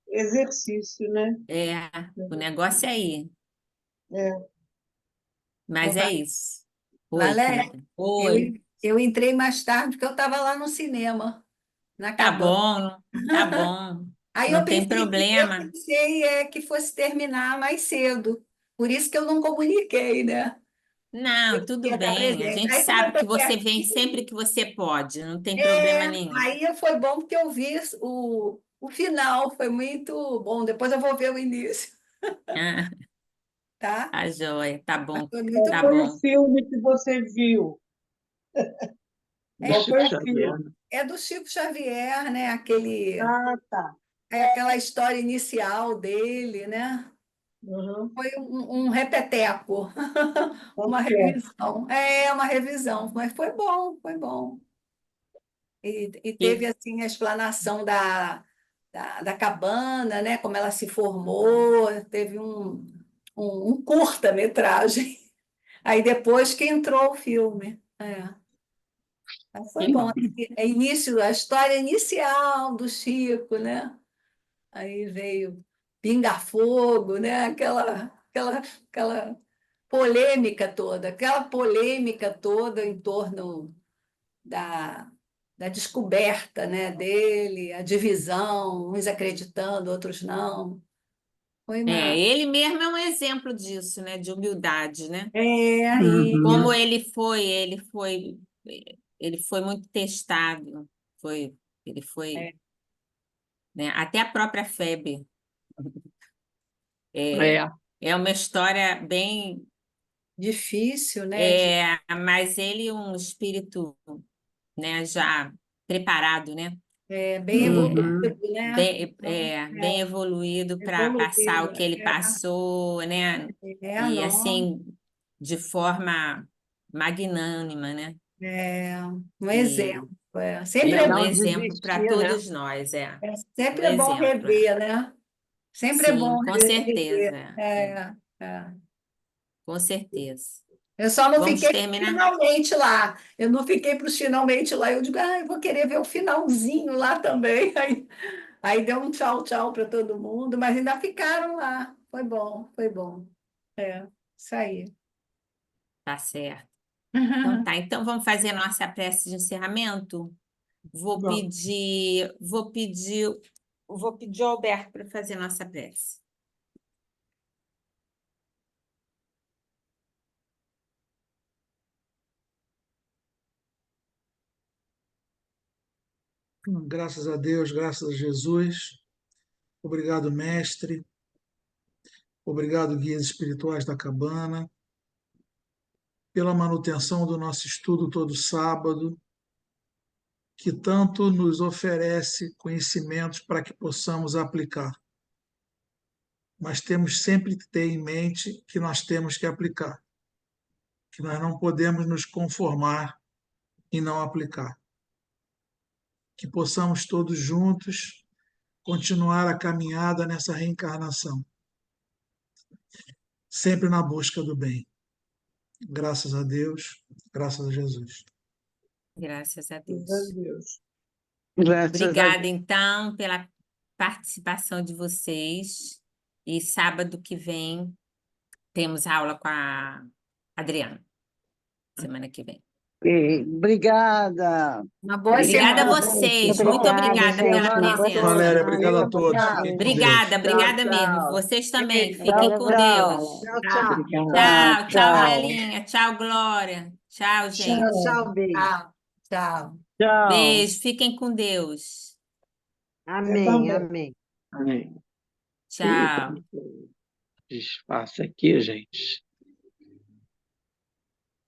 exercício, né? É, o negócio é ir. É. Mas é isso. Oi, Valéria, querida. eu, Oi. eu entrei mais tarde porque eu estava lá no cinema, na Tá cabana. bom, tá bom. Aí Não tem eu problema. pensei que fosse terminar mais cedo. Por isso que eu não comuniquei, né? Não, tudo Ia estar bem. A presente. gente Aí, como eu sabe que estou você vem sempre pertinho, que você pode, não tem problema nenhum. aí foi bom porque eu vi o final, foi muito bom. Depois eu vou ver o início, Ah, tá? tá joia, tá Mas bom, foi muito Qual tá bom. foi o bom. filme que você viu? Do Qual É, foi Chico o Xavier. filme? é do Chico Xavier, né? Ah, tá. Aquela história inicial dele, né? Uhum. Foi um repeteco, Tá uma certo. revisão. É, uma revisão, mas foi bom, foi bom. E teve, E, assim, a explanação da cabana, né? Como ela se formou, teve um curta-metragem. Aí depois que entrou o filme. Mas foi que bom. bom. É início, a história inicial do Chico, né? Aí veio Pinga Fogo, né? Aquela aquela polêmica toda em torno da, da descoberta, né, dele, a divisão, uns acreditando, outros não. Foi É, uma. ele mesmo é um exemplo disso, né? De humildade, né? Como Uhum. ele foi muito testado, foi, ele foi, É, né? Até a própria Febe. É, É, é uma história bem, difícil, né? De, mas ele um espírito, né? Já preparado, né? bem evoluído, Uhum. né? Então, Bem evoluído para passar evoluído. o que ele passou, né? E Não, assim, de forma magnânima, né? é um E exemplo. Sempre É é um não exemplo para desistir, né? todos nós, é. sempre Um é bom exemplo, é. rever, né? Sempre é Sim, bom com rever. certeza. É. Com certeza. Eu só não Vamos fiquei pro terminar? finalmente lá. Eu não fiquei para os finalmente lá. Eu digo, eu vou querer ver o finalzinho lá também. Aí deu um tchau, tchau para todo mundo, mas ainda ficaram lá. Foi bom, foi bom. É, isso aí. Tá certo. Então tá, então vamos fazer a nossa prece de encerramento? Vou Vamos. pedir, vou pedir, vou pedir ao Alberto para fazer a nossa prece. Graças a Deus, graças a Jesus. Obrigado, mestre. Obrigado, guias espirituais da cabana, pela manutenção do nosso estudo todo sábado, que tanto nos oferece conhecimentos para que possamos aplicar. Mas temos sempre que ter em mente que nós temos que aplicar, que nós não podemos nos conformar em não aplicar. Que possamos todos juntos continuar a caminhada nessa reencarnação, sempre na busca do bem. Graças a Deus, graças a Jesus. Graças a Graças Deus. a Deus. Graças a Obrigada, Deus. então, pela participação de vocês. E sábado que vem temos aula com a Adriana, semana que vem. Obrigada. Uma boa Obrigada a semana. vocês, muito Obrigada, obrigada pela gente. Boa presença. Valéria, semana. obrigado a todos. Tchau. Fiquem com Deus. Obrigada, obrigada Tchau, mesmo. tchau. Vocês também, Fiquem fiquem Tchau, com tchau. Deus. Tchau, tchau. Tchau, tchau, Tchau. Lelinha. Tchau, Glória. Tchau, gente. Tchau, beijo. Tchau. Tchau. Tchau. Beijo, fiquem com Deus. Amém, amém. Amém. Tchau. Desfaça aqui, gente.